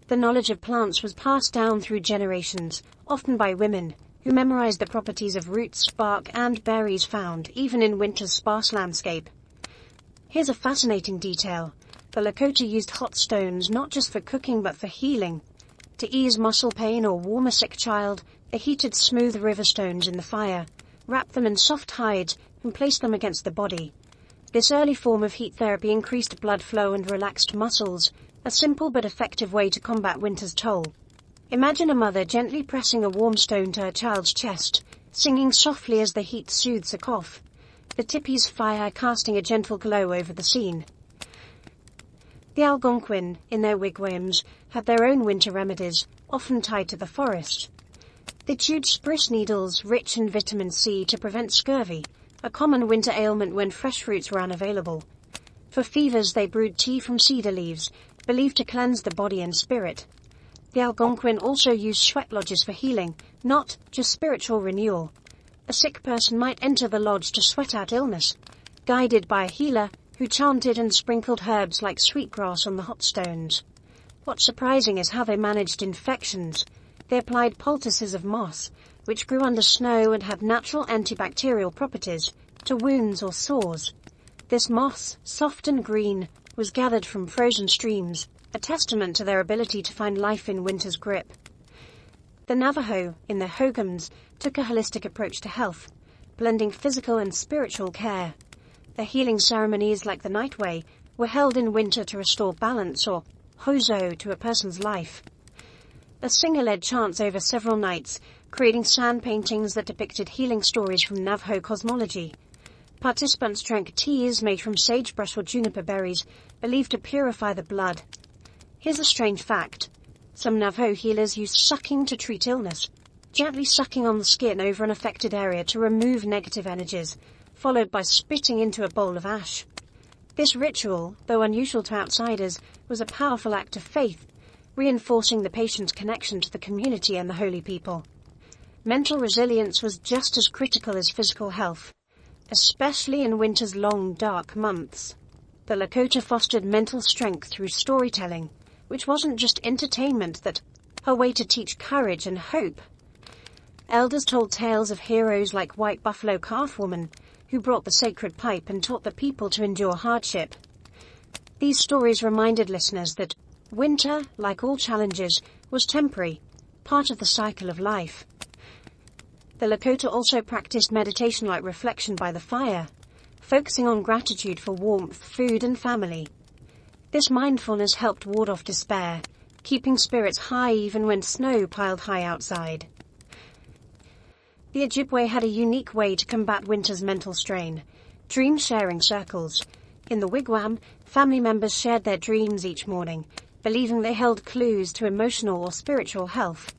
Speaker 1: The knowledge of plants was passed down through generations, often by women, who memorized the properties of roots, bark, and berries found, even in winter's sparse landscape. Here's a fascinating detail. The Lakota used hot stones not just for cooking but for healing. To ease muscle pain or warm a sick child, they heated smooth river stones in the fire, wrapped them in soft hides, and placed them against the body. This early form of heat therapy increased blood flow and relaxed muscles, a simple but effective way to combat winter's toll. Imagine a mother gently pressing a warm stone to her child's chest, singing softly as the heat soothes a cough, the teepee's fire casting a gentle glow over the scene. The Algonquin, in their wigwams, had their own winter remedies, often tied to the forest. They chewed spruce needles rich in vitamin C to prevent scurvy, a common winter ailment when fresh fruits were unavailable. For fevers, they brewed tea from cedar leaves, believed to cleanse the body and spirit. The Algonquin also used sweat lodges for healing, not just spiritual renewal. A sick person might enter the lodge to sweat out illness, guided by a healer who chanted and sprinkled herbs like sweetgrass on the hot stones. What's surprising is how they managed infections. They applied poultices of moss, which grew under snow and had natural antibacterial properties, to wounds or sores. This moss, soft and green, was gathered from frozen streams, a testament to their ability to find life in winter's grip. The Navajo, in their wigwams, took a holistic approach to health, blending physical and spiritual care. Their healing ceremonies, like the Night Way, were held in winter to restore balance or hozo to a person's life. A singer led chants over several nights, creating sand paintings that depicted healing stories from Navajo cosmology. Participants drank teas made from sagebrush or juniper berries, believed to purify the blood. Here's a strange fact. Some Navajo healers used sucking to treat illness, gently sucking on the skin over an affected area to remove negative energies, followed by spitting into a bowl of ash. This ritual, though unusual to outsiders, was a powerful act of faith, reinforcing the patient's connection to the community and the holy people. Mental resilience was just as critical as physical health, especially in winter's long, dark months. The Lakota fostered mental strength through storytelling, which wasn't just entertainment, but a way to teach courage and hope. Elders told tales of heroes like White Buffalo Calf Woman, who brought the sacred pipe and taught the people to endure hardship. These stories reminded listeners that winter, like all challenges, was temporary, part of the cycle of life. The Lakota also practiced meditation-like reflection by the fire, focusing on gratitude for warmth, food, and family. This mindfulness helped ward off despair, keeping spirits high even when snow piled high outside. The Ojibwe had a unique way to combat winter's mental strain: dream-sharing circles. In the wigwam, family members shared their dreams each morning, believing they held clues to emotional or spiritual health.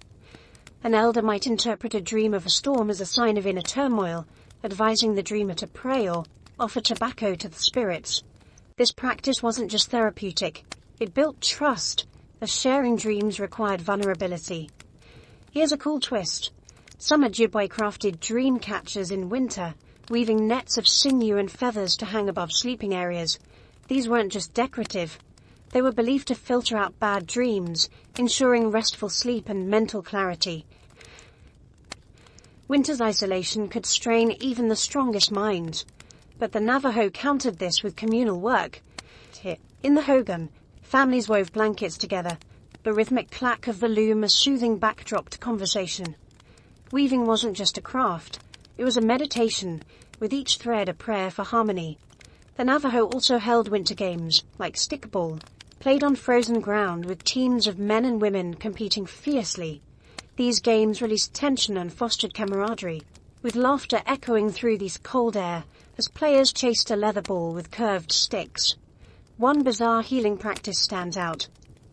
Speaker 1: An elder might interpret a dream of a storm as a sign of inner turmoil, advising the dreamer to pray or offer tobacco to the spirits. This practice wasn't just therapeutic, it built trust, as sharing dreams required vulnerability. Here's a cool twist. Some Ojibwe crafted dream catchers in winter, weaving nets of sinew and feathers to hang above sleeping areas. These weren't just decorative. They were believed to filter out bad dreams, ensuring restful sleep and mental clarity. Winter's isolation could strain even the strongest minds, but the Navajo countered this with communal work. In the hogan, families wove blankets together, the rhythmic clack of the loom a soothing backdrop to conversation. Weaving wasn't just a craft, it was a meditation, with each thread a prayer for harmony. The Navajo also held winter games, like stickball, played on frozen ground with teams of men and women competing fiercely. These games released tension and fostered camaraderie, with laughter echoing through the cold air as players chased a leather ball with curved sticks. One bizarre healing practice stands out: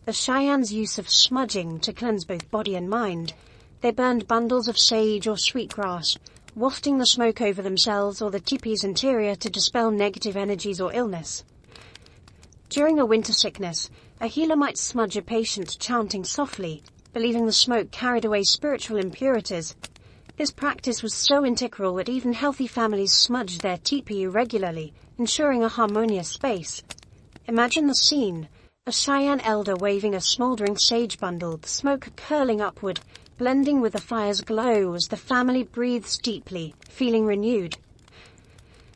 Speaker 1: the Cheyennes' use of smudging to cleanse both body and mind. They burned bundles of sage or sweetgrass, wafting the smoke over themselves or the teepee's interior to dispel negative energies or illness. During a winter sickness, a healer might smudge a patient chanting softly, believing the smoke carried away spiritual impurities. This practice was so integral that even healthy families smudged their teepee regularly, ensuring a harmonious space. Imagine the scene: a Cheyenne elder waving a smoldering sage bundle, the smoke curling upward, blending with the fire's glow as the family breathes deeply, feeling renewed.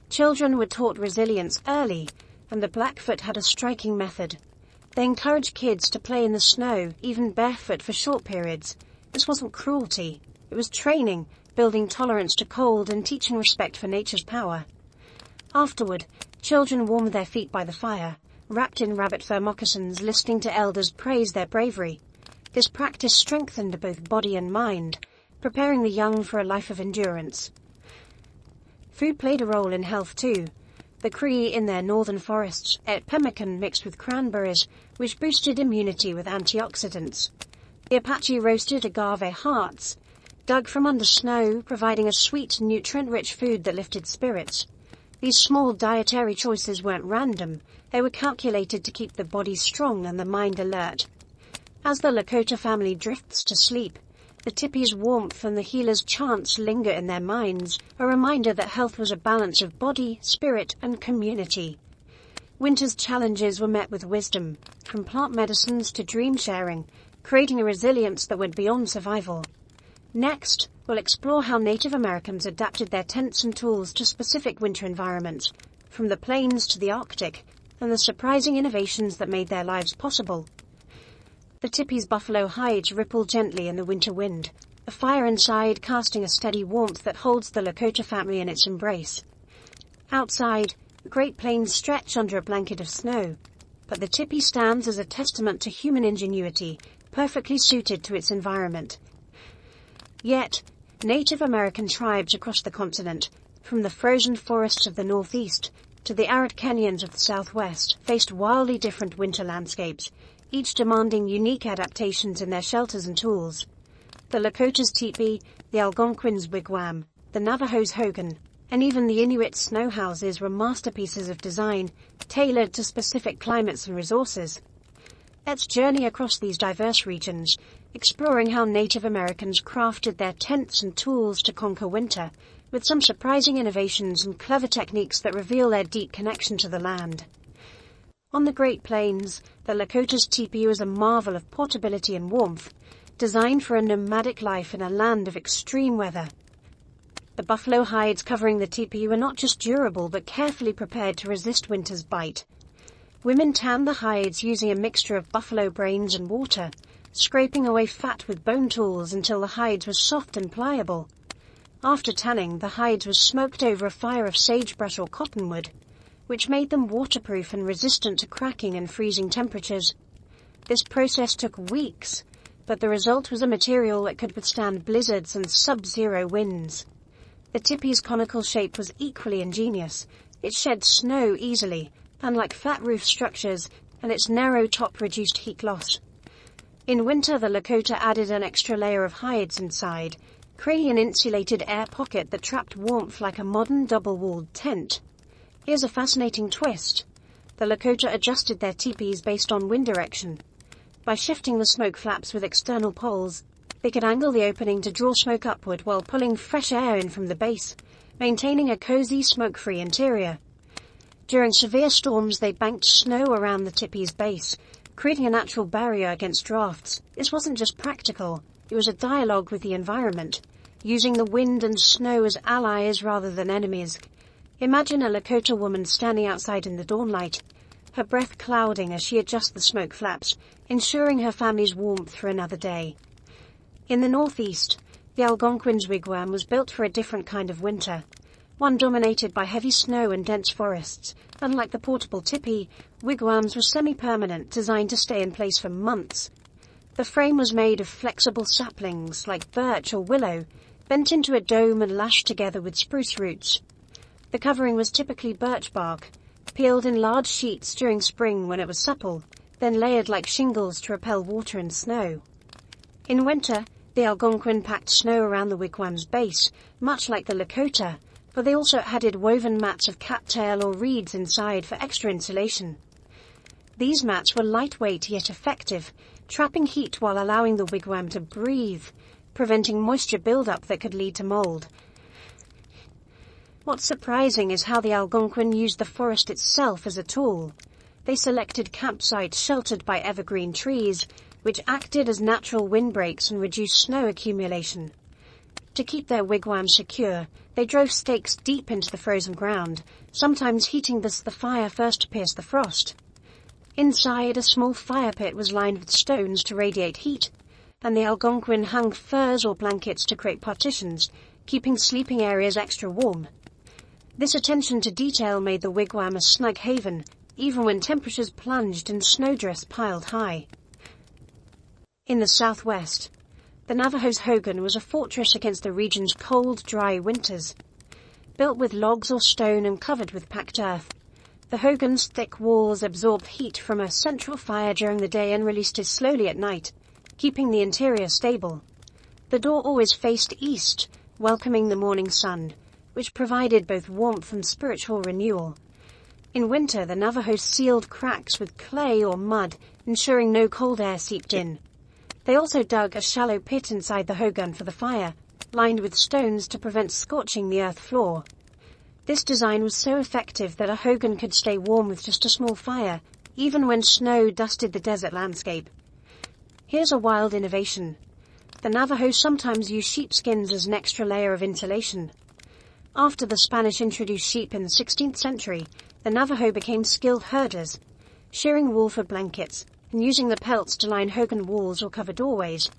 Speaker 1: Children were taught resilience early, and the Blackfoot had a striking method. They encouraged kids to play in the snow, even barefoot for short periods. This wasn't cruelty. It was training, building tolerance to cold and teaching respect for nature's power. Afterward, children warmed their feet by the fire, wrapped in rabbit fur moccasins, listening to elders praise their bravery. This practice strengthened both body and mind, preparing the young for a life of endurance. Food played a role in health too. The Cree in their northern forests ate pemmican mixed with cranberries, which boosted immunity with antioxidants. The Apache roasted agave hearts, dug from under snow, providing a sweet, nutrient-rich food that lifted spirits. These small dietary choices weren't random. They were calculated to keep the body strong and the mind alert. As the Lakota family drifts to sleep, the teepee's warmth and the healer's chants linger in their minds, a reminder that health was a balance of body, spirit, and community. Winter's challenges were met with wisdom, from plant medicines to dream sharing, creating a resilience that went beyond survival. Next, we'll explore how Native Americans adapted their tents and tools to specific winter environments, from the plains to the Arctic, and the surprising innovations that made their lives possible. The teepee's buffalo hides ripple gently in the winter wind, a fire inside casting a steady warmth that holds the Lakota family in its embrace. Outside, the Great Plains stretch under a blanket of snow, but the teepee stands as a testament to human ingenuity, perfectly suited to its environment. Yet, Native American tribes across the continent, from the frozen forests of the northeast to the arid canyons of the southwest, faced wildly different winter landscapes, each demanding unique adaptations in their shelters and tools. The Lakota's teepee, the Algonquin's wigwam, the Navajo's hogan, and even the Inuit snow houses were masterpieces of design, tailored to specific climates and resources. Let's journey across these diverse regions, exploring how Native Americans crafted their tents and tools to conquer winter, with some surprising innovations and clever techniques that reveal their deep connection to the land. On the Great Plains, the Lakota's teepee was a marvel of portability and warmth, designed for a nomadic life in a land of extreme weather. The buffalo hides covering the teepee were not just durable but carefully prepared to resist winter's bite. Women tanned the hides using a mixture of buffalo brains and water, scraping away fat with bone tools until the hides were soft and pliable. After tanning, the hides were smoked over a fire of sagebrush or cottonwood, which made them waterproof and resistant to cracking and freezing temperatures. This process took weeks, but the result was a material that could withstand blizzards and sub-zero winds. The teepee's conical shape was equally ingenious. It shed snow easily, unlike flat roof structures, and its narrow top reduced heat loss. In winter, the Lakota added an extra layer of hides inside, creating an insulated air pocket that trapped warmth like a modern double-walled tent. Here's a fascinating twist. The Lakota adjusted their teepees based on wind direction. By shifting the smoke flaps with external poles, they could angle the opening to draw smoke upward while pulling fresh air in from the base, maintaining a cozy, smoke-free interior. During severe storms, they banked snow around the teepee's base, creating a natural barrier against drafts. This wasn't just practical, it was a dialogue with the environment, using the wind and snow as allies rather than enemies. Imagine a Lakota woman standing outside in the dawnlight, her breath clouding as she adjusts the smoke flaps, ensuring her family's warmth for another day. In the northeast, the Algonquin's wigwam was built for a different kind of winter, one dominated by heavy snow and dense forests. Unlike the portable teepee, wigwams were semi-permanent, designed to stay in place for months. The frame was made of flexible saplings like birch or willow, bent into a dome and lashed together with spruce roots. The covering was typically birch bark, peeled in large sheets during spring when it was supple, then layered like shingles to repel water and snow. In winter, the Algonquin packed snow around the wigwam's base, much like the Lakota, but they also added woven mats of cattail or reeds inside for extra insulation. These mats were lightweight yet effective, trapping heat while allowing the wigwam to breathe, preventing moisture buildup that could lead to mold. What's surprising is how the Algonquin used the forest itself as a tool. They selected campsites sheltered by evergreen trees, which acted as natural windbreaks and reduced snow accumulation. To keep their wigwam secure, they drove stakes deep into the frozen ground, sometimes heating the fire first to pierce the frost. Inside, a small fire pit was lined with stones to radiate heat, and the Algonquin hung furs or blankets to create partitions, keeping sleeping areas extra warm. This attention to detail made the wigwam a snug haven, even when temperatures plunged and snowdrifts piled high. In the southwest, the Navajo's hogan was a fortress against the region's cold, dry winters. built with logs or stone and covered with packed earth. The hogan's thick walls absorbed heat from a central fire during the day and released it slowly at night, keeping the interior stable. The door always faced east, welcoming the morning sun, which provided both warmth and spiritual renewal. In winter, the Navajo sealed cracks with clay or mud, ensuring no cold air seeped in. They also dug a shallow pit inside the hogan for the fire, lined with stones to prevent scorching the earth floor. This design was so effective that a hogan could stay warm with just a small fire, even when snow dusted the desert landscape. Here's a wild innovation. The Navajo sometimes use sheepskins as an extra layer of insulation. After the Spanish introduced sheep in the 16th century, the Navajo became skilled herders, shearing wool for blankets and using the pelts to line hogan walls or cover doorways.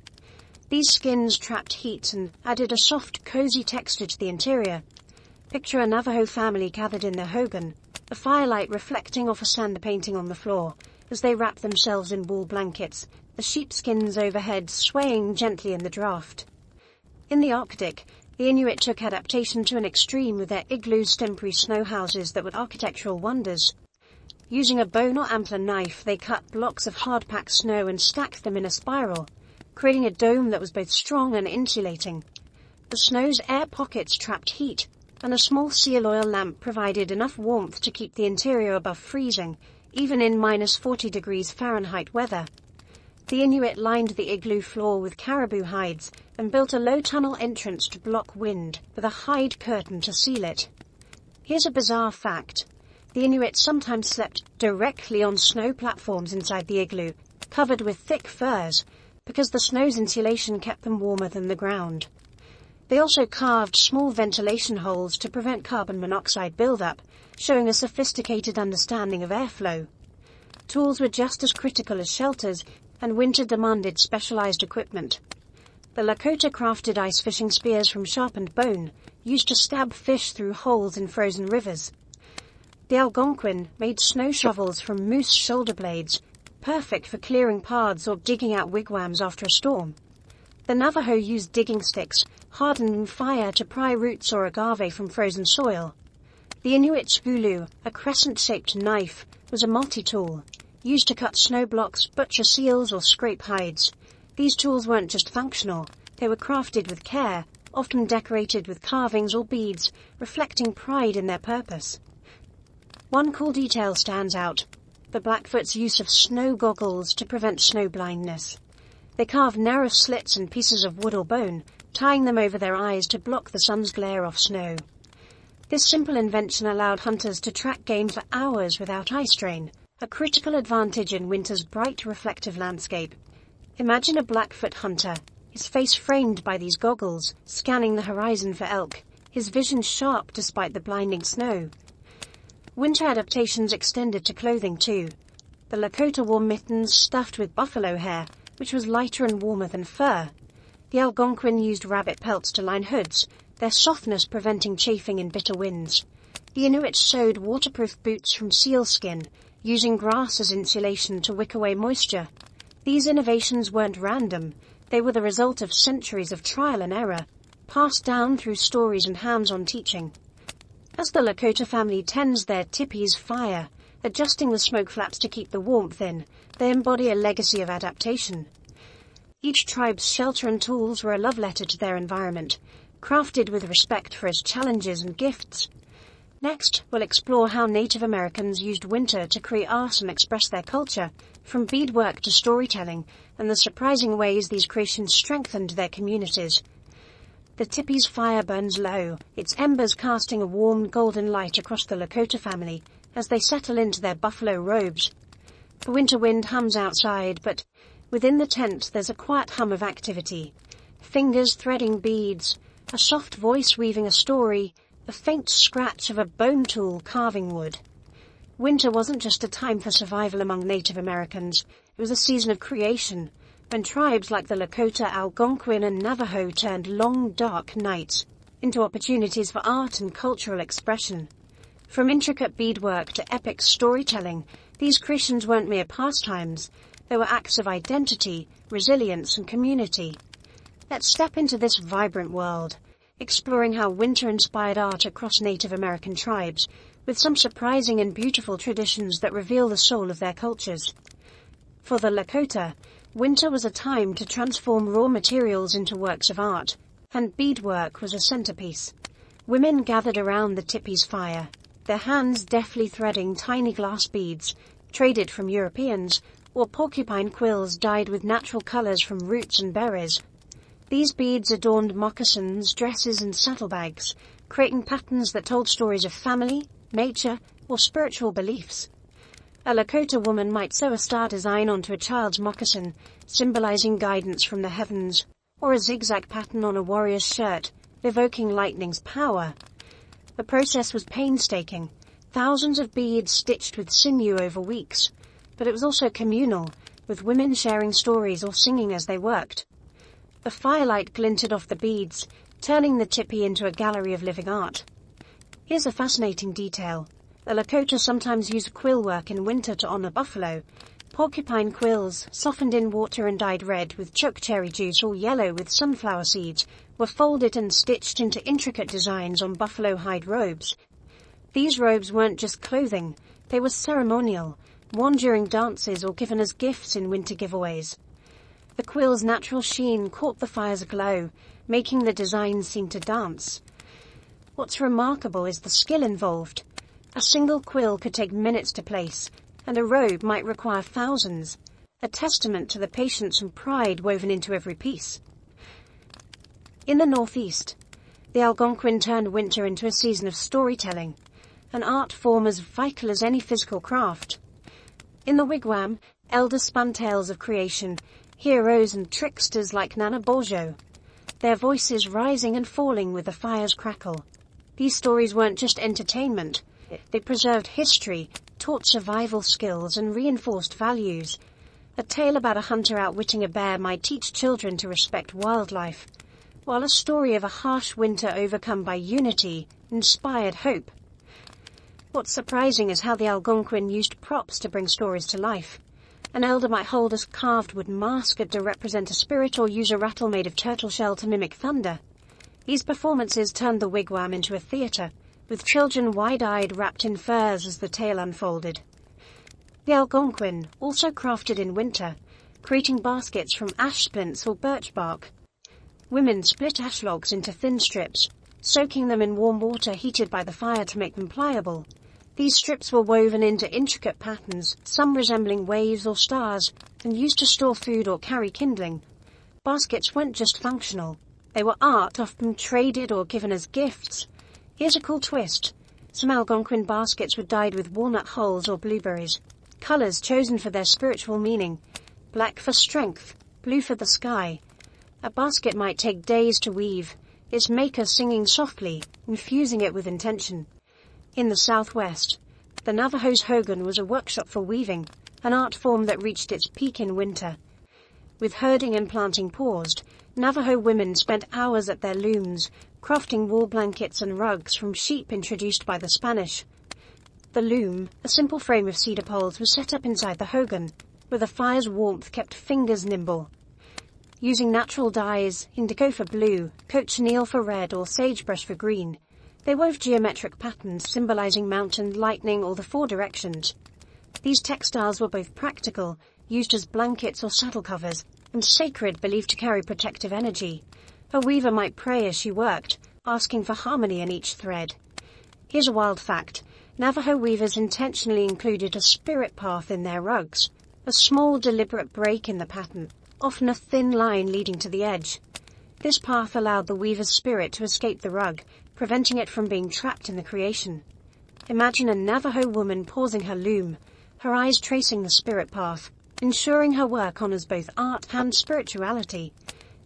Speaker 1: These skins trapped heat and added a soft, cozy texture to the interior. Picture a Navajo family gathered in their hogan, the firelight reflecting off a sand painting on the floor, as they wrap themselves in wool blankets, the sheepskins overhead swaying gently in the draft. In the Arctic, the Inuit took adaptation to an extreme with their igloos, temporary snow houses that were architectural wonders. Using a bone or antler knife, they cut blocks of hard-packed snow and stacked them in a spiral, creating a dome that was both strong and insulating. The snow's air pockets trapped heat, and a small seal oil lamp provided enough warmth to keep the interior above freezing, even in -40 degrees Fahrenheit weather. The Inuit lined the igloo floor with caribou hides and built a low tunnel entrance to block wind, with a hide curtain to seal it. Here's a bizarre fact. The Inuit sometimes slept directly on snow platforms inside the igloo, covered with thick furs, because the snow's insulation kept them warmer than the ground. They also carved small ventilation holes to prevent carbon monoxide buildup, showing a sophisticated understanding of airflow. Tools were just as critical as shelters, and winter demanded specialized equipment. The Lakota crafted ice fishing spears from sharpened bone, used to stab fish through holes in frozen rivers. The Algonquin made snow shovels from moose shoulder blades, perfect for clearing paths or digging out wigwams after a storm. The Navajo used digging sticks, hardened in fire to pry roots or agave from frozen soil. The Inuit's hulu, a crescent-shaped knife, was a multi-tool, used to cut snow blocks, butcher seals, or scrape hides. These tools weren't just functional, they were crafted with care, often decorated with carvings or beads, reflecting pride in their purpose. One cool detail stands out: the Blackfoot's use of snow goggles to prevent snow blindness. They carved narrow slits in pieces of wood or bone, tying them over their eyes to block the sun's glare off snow. This simple invention allowed hunters to track game for hours without eye strain, a critical advantage in winter's bright, reflective landscape. Imagine a Blackfoot hunter, his face framed by these goggles, scanning the horizon for elk, his vision sharp despite the blinding snow. Winter adaptations extended to clothing too. The Lakota wore mittens stuffed with buffalo hair, which was lighter and warmer than fur. The Algonquin used rabbit pelts to line hoods, their softness preventing chafing in bitter winds. The Inuit sewed waterproof boots from sealskin, using grass as insulation to wick away moisture. These innovations weren't random. They were the result of centuries of trial and error, passed down through stories and hands-on teaching. As the Lakota family tends their teepees fire, adjusting the smoke flaps to keep the warmth in, they embody a legacy of adaptation. Each tribe's shelter and tools were a love letter to their environment, crafted with respect for its challenges and gifts. Next, we'll explore how Native Americans used winter to create art and express their culture, from beadwork to storytelling, and the surprising ways these creations strengthened their communities. The teepee's fire burns low, its embers casting a warm golden light across the Lakota family as they settle into their buffalo robes. The winter wind hums outside, but within the tent there's a quiet hum of activity. Fingers threading beads, a soft voice weaving a story, the faint scratch of a bone tool carving wood. Winter wasn't just a time for survival among Native Americans, it was a season of creation, when tribes like the Lakota, Algonquin and Navajo turned long, dark nights into opportunities for art and cultural expression. From intricate beadwork to epic storytelling, these creations weren't mere pastimes, they were acts of identity, resilience and community. Let's step into this vibrant world. exploring how winter inspired art across Native American tribes, with some surprising and beautiful traditions that reveal the soul of their cultures. For the Lakota, winter was a time to transform raw materials into works of art, and beadwork was a centerpiece. Women gathered around the teepees fire, their hands deftly threading tiny glass beads, traded from Europeans, or porcupine quills dyed with natural colors from roots and berries. These beads adorned moccasins, dresses, and saddlebags, creating patterns that told stories of family, nature, or spiritual beliefs. A Lakota woman might sew a star design onto a child's moccasin, symbolizing guidance from the heavens, or a zigzag pattern on a warrior's shirt, evoking lightning's power. The process was painstaking, thousands of beads stitched with sinew over weeks, but it was also communal, with women sharing stories or singing as they worked. The firelight glinted off the beads, turning the teepee into a gallery of living art. Here's a fascinating detail. The Lakota sometimes used quill work in winter to honor buffalo. Porcupine quills, softened in water and dyed red with chokecherry juice or yellow with sunflower seeds, were folded and stitched into intricate designs on buffalo hide robes. These robes weren't just clothing, they were ceremonial, worn during dances or given as gifts in winter giveaways. The quill's natural sheen caught the fire's glow, making the designs seem to dance. What's remarkable is the skill involved. A single quill could take minutes to place, and a robe might require thousands, a testament to the patience and pride woven into every piece. In the Northeast, the Algonquin turned winter into a season of storytelling, an art form as vital as any physical craft. In the wigwam, elders spun tales of creation, heroes and tricksters like Nana Bojo, their voices rising and falling with the fire's crackle. These stories weren't just entertainment, they preserved history, taught survival skills, and reinforced values. A tale about a hunter outwitting a bear might teach children to respect wildlife, while a story of a harsh winter overcome by unity inspired hope. What's surprising is how the Algonquin used props to bring stories to life. An elder might hold a carved wooden mask to represent a spirit or use a rattle made of turtle shell to mimic thunder. These performances turned the wigwam into a theatre, with children wide-eyed wrapped in furs as the tale unfolded. The Algonquin also crafted in winter, creating baskets from ash splints or birch bark. Women split ash logs into thin strips, soaking them in warm water heated by the fire to make them pliable. These strips were woven into intricate patterns, some resembling waves or stars, and used to store food or carry kindling. Baskets weren't just functional. They were art, often traded or given as gifts. Here's a cool twist. Some Algonquin baskets were dyed with walnut hulls or blueberries, colors chosen for their spiritual meaning. Black for strength, blue for the sky. A basket might take days to weave, its maker singing softly, infusing it with intention. In the Southwest, the Navajo's hogan was a workshop for weaving, an art form that reached its peak in winter. With herding and planting paused, Navajo women spent hours at their looms, crafting wool blankets and rugs from sheep introduced by the Spanish. The loom, a simple frame of cedar poles, was set up inside the hogan, where the fire's warmth kept fingers nimble. Using natural dyes, indigo for blue, cochineal for red, or sagebrush for green, they wove geometric patterns symbolizing mountain, lightning, or the four directions. These textiles were both practical, used as blankets or saddle covers, and sacred, believed to carry protective energy. A weaver might pray as she worked, asking for harmony in each thread. Here's a wild fact. Navajo weavers intentionally included a spirit path in their rugs, a small deliberate break in the pattern, often a thin line leading to the edge. This path allowed the weaver's spirit to escape the rug, preventing it from being trapped in the creation. Imagine a Navajo woman pausing her loom, her eyes tracing the spirit path, ensuring her work honors both art and spirituality.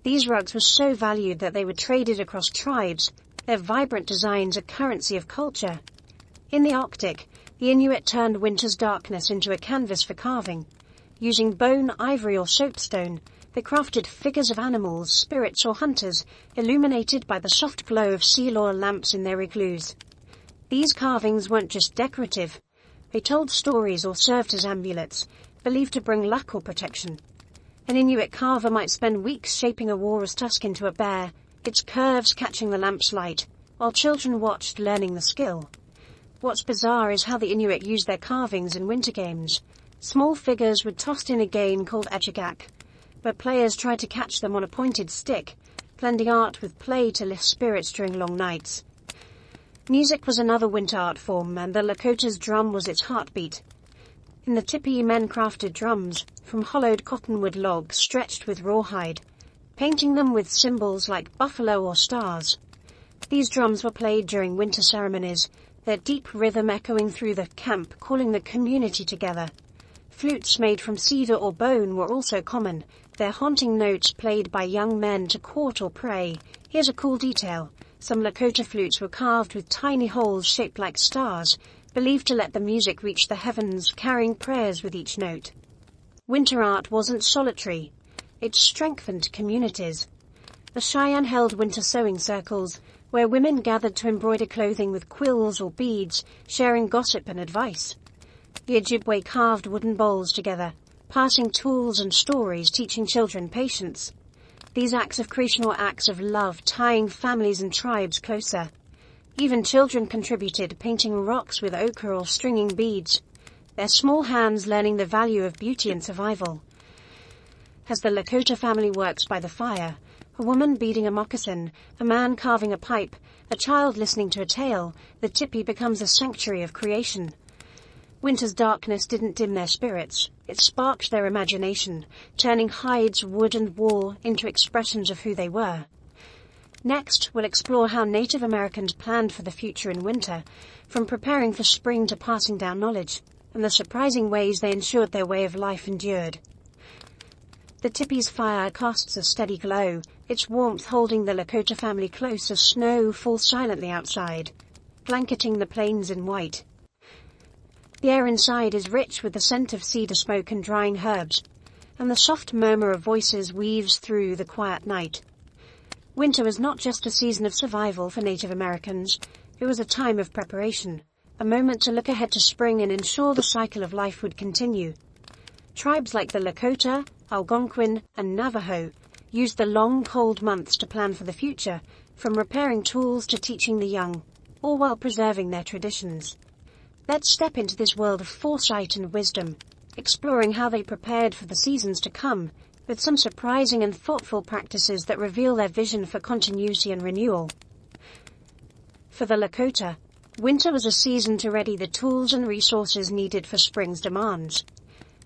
Speaker 1: These rugs were so valued that they were traded across tribes, their vibrant designs a currency of culture. In the Arctic, the Inuit turned winter's darkness into a canvas for carving. Using bone, ivory, or soapstone, they crafted figures of animals, spirits, or hunters, illuminated by the soft glow of seal oil lamps in their igloos. These carvings weren't just decorative. They told stories or served as amulets, believed to bring luck or protection. An Inuit carver might spend weeks shaping a walrus tusk into a bear, its curves catching the lamp's light, while children watched, learning the skill. What's bizarre is how the Inuit used their carvings in winter games. Small figures were tossed in a game called echigak, where players tried to catch them on a pointed stick, blending art with play to lift spirits during long nights. Music was another winter art form, and the Lakota's drum was its heartbeat. In the teepee, men crafted drums from hollowed cottonwood logs stretched with rawhide, painting them with symbols like buffalo or stars. These drums were played during winter ceremonies, their deep rhythm echoing through the camp, calling the community together. Flutes made from cedar or bone were also common, their haunting notes played by young men to court or pray. Here's a cool detail. Some Lakota flutes were carved with tiny holes shaped like stars, believed to let the music reach the heavens, carrying prayers with each note. Winter art wasn't solitary. It strengthened communities. The Cheyenne held winter sewing circles, where women gathered to embroider clothing with quills or beads, sharing gossip and advice. The Ojibwe carved wooden bowls together, passing tools and stories, teaching children patience. These acts of creation were acts of love, tying families and tribes closer. Even children contributed, painting rocks with ochre or stringing beads, their small hands learning the value of beauty and survival. As the Lakota family works by the fire, a woman beading a moccasin, a man carving a pipe, a child listening to a tale, the teepee becomes a sanctuary of creation. Winter's darkness didn't dim their spirits. It sparked their imagination, turning hides, wood and war into expressions of who they were. Next, we'll explore how Native Americans planned for the future in winter, from preparing for spring to passing down knowledge, and the surprising ways they ensured their way of life endured. The teepee's fire casts a steady glow, its warmth holding the Lakota family close as snow falls silently outside, blanketing the plains in white. The air inside is rich with the scent of cedar smoke and drying herbs, and the soft murmur of voices weaves through the quiet night. Winter was not just a season of survival for Native Americans, it was a time of preparation, a moment to look ahead to spring and ensure the cycle of life would continue. Tribes like the Lakota, Algonquin, and Navajo used the long, cold months to plan for the future, from repairing tools to teaching the young, all while preserving their traditions. Let's step into this world of foresight and wisdom, exploring how they prepared for the seasons to come, with some surprising and thoughtful practices that reveal their vision for continuity and renewal. For the Lakota, winter was a season to ready the tools and resources needed for spring's demands.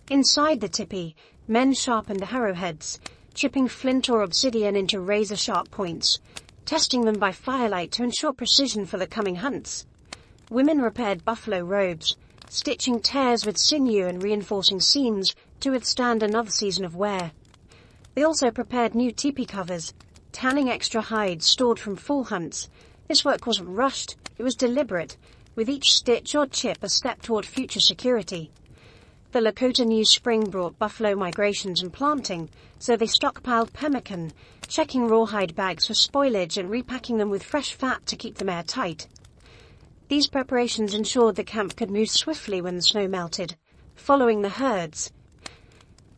Speaker 1: Inside the teepee, men sharpened arrowheads, chipping flint or obsidian into razor-sharp points, testing them by firelight to ensure precision for the coming hunts. Women repaired buffalo robes, stitching tears with sinew and reinforcing seams to withstand another season of wear. They also prepared new teepee covers, tanning extra hides stored from fall hunts. This work wasn't rushed, it was deliberate, with each stitch or chip a step toward future security. The Lakota knew spring brought buffalo migrations and planting, so they stockpiled pemmican, checking rawhide bags for spoilage and repacking them with fresh fat to keep them airtight. These preparations ensured the camp could move swiftly when the snow melted, following the herds.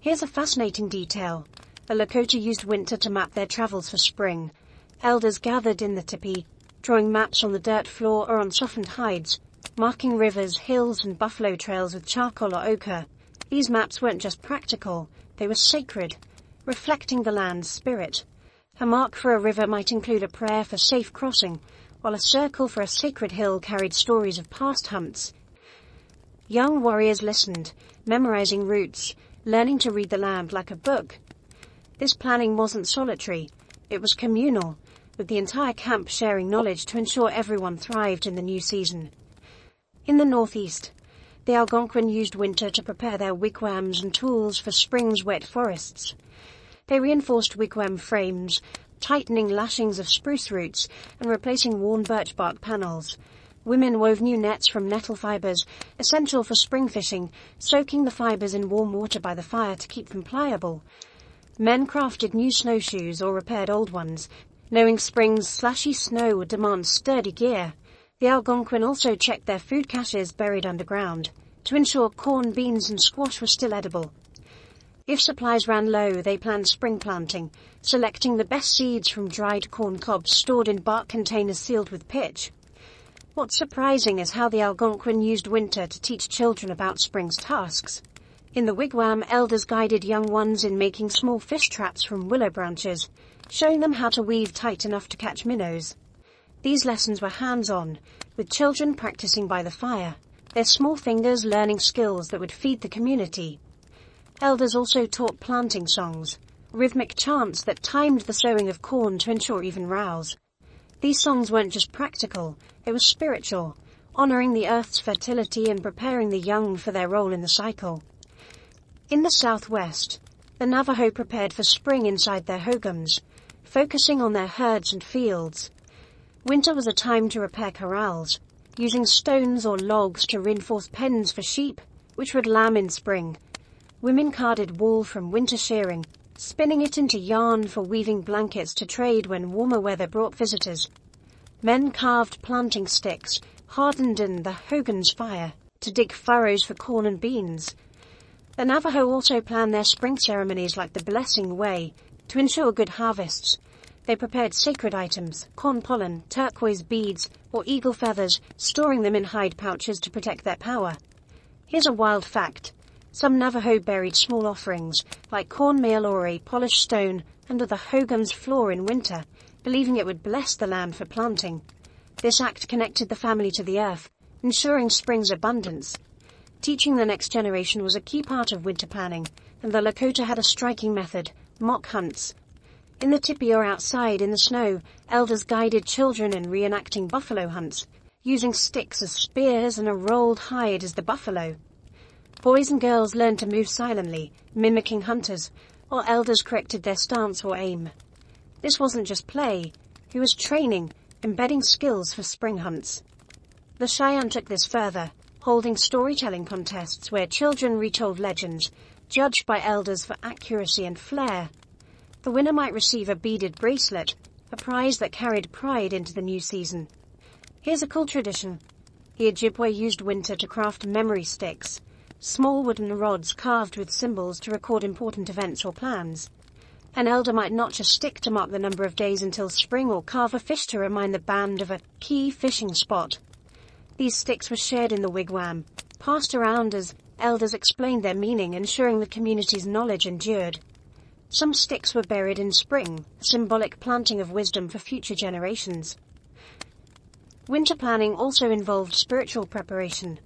Speaker 1: Here's a fascinating detail. The Lakota used winter to map their travels for spring. Elders gathered in the teepee, drawing maps on the dirt floor or on softened hides, marking rivers, hills, and buffalo trails with charcoal or ochre. These maps weren't just practical, they were sacred, reflecting the land's spirit. A mark for a river might include a prayer for safe crossing, while a circle for a sacred hill carried stories of past hunts. Young warriors listened, memorizing routes, learning to read the land like a book. This planning wasn't solitary, it was communal, with the entire camp sharing knowledge to ensure everyone thrived in the new season. In the northeast, the Algonquin used winter to prepare their wigwams and tools for spring's wet forests. They reinforced wigwam frames, tightening lashings of spruce roots and replacing worn birch bark panels. Women wove new nets from nettle fibers, essential for spring fishing, soaking the fibers in warm water by the fire to keep them pliable. Men crafted new snowshoes or repaired old ones, knowing spring's slashy snow would demand sturdy gear. The Algonquin also checked their food caches buried underground, to ensure corn, beans and squash were still edible. If supplies ran low, they planned spring planting, selecting the best seeds from dried corn cobs stored in bark containers sealed with pitch. What's surprising is how the Algonquin used winter to teach children about spring's tasks. In the wigwam, elders guided young ones in making small fish traps from willow branches, showing them how to weave tight enough to catch minnows. These lessons were hands-on, with children practicing by the fire, their small fingers learning skills that would feed the community. Elders also taught planting songs, rhythmic chants that timed the sowing of corn to ensure even rows. These songs weren't just practical, it was spiritual, honoring the earth's fertility and preparing the young for their role in the cycle. In the southwest, the Navajo prepared for spring inside their hoogums, focusing on their herds and fields. Winter was a time to repair corrals, using stones or logs to reinforce pens for sheep, which would lamb in spring. Women carded wool from winter shearing, spinning it into yarn for weaving blankets to trade when warmer weather brought visitors. Men carved planting sticks, hardened in the hogan's fire, to dig furrows for corn and beans. The Navajo also planned their spring ceremonies like the Blessing Way to ensure good harvests. They prepared sacred items, corn pollen, turquoise beads, or eagle feathers, storing them in hide pouches to protect their power. Here's a wild fact. Some Navajo buried small offerings, like cornmeal or a polished stone, under the hogan's floor in winter, believing it would bless the land for planting. This act connected the family to the earth, ensuring spring's abundance. Teaching the next generation was a key part of winter planning, and the Lakota had a striking method, mock hunts. In the teepee or outside in the snow, elders guided children in reenacting buffalo hunts, using sticks as spears and a rolled hide as the buffalo. Boys and girls learned to move silently, mimicking hunters, while elders corrected their stance or aim. This wasn't just play, it was training, embedding skills for spring hunts. The Cheyenne took this further, holding storytelling contests where children retold legends, judged by elders for accuracy and flair. The winner might receive a beaded bracelet, a prize that carried pride into the new season. Here's a cool tradition. The Ojibwe used winter to craft memory sticks, small wooden rods carved with symbols to record important events or plans. An elder might notch a stick to mark the number of days until spring or carve a fish to remind the band of a key fishing spot. These sticks were shared in the wigwam, passed around as elders explained their meaning, ensuring the community's knowledge endured. Some sticks were buried in spring, a symbolic planting of wisdom for future generations. Winter planning also involved spiritual preparation.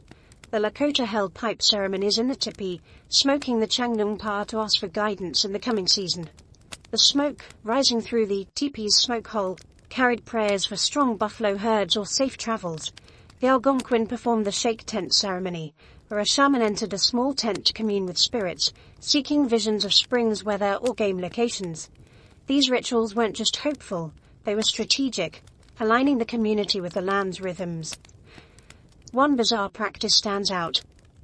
Speaker 1: The Lakota held pipe ceremonies in the teepee, smoking the changnungpa to ask for guidance in the coming season. The smoke, rising through the teepee's smoke hole, carried prayers for strong buffalo herds or safe travels. The Algonquin performed the shake tent ceremony, where a shaman entered a small tent to commune with spirits, seeking visions of spring's weather or game locations. These rituals weren't just hopeful, they were strategic, aligning the community with the land's rhythms. One bizarre practice stands out,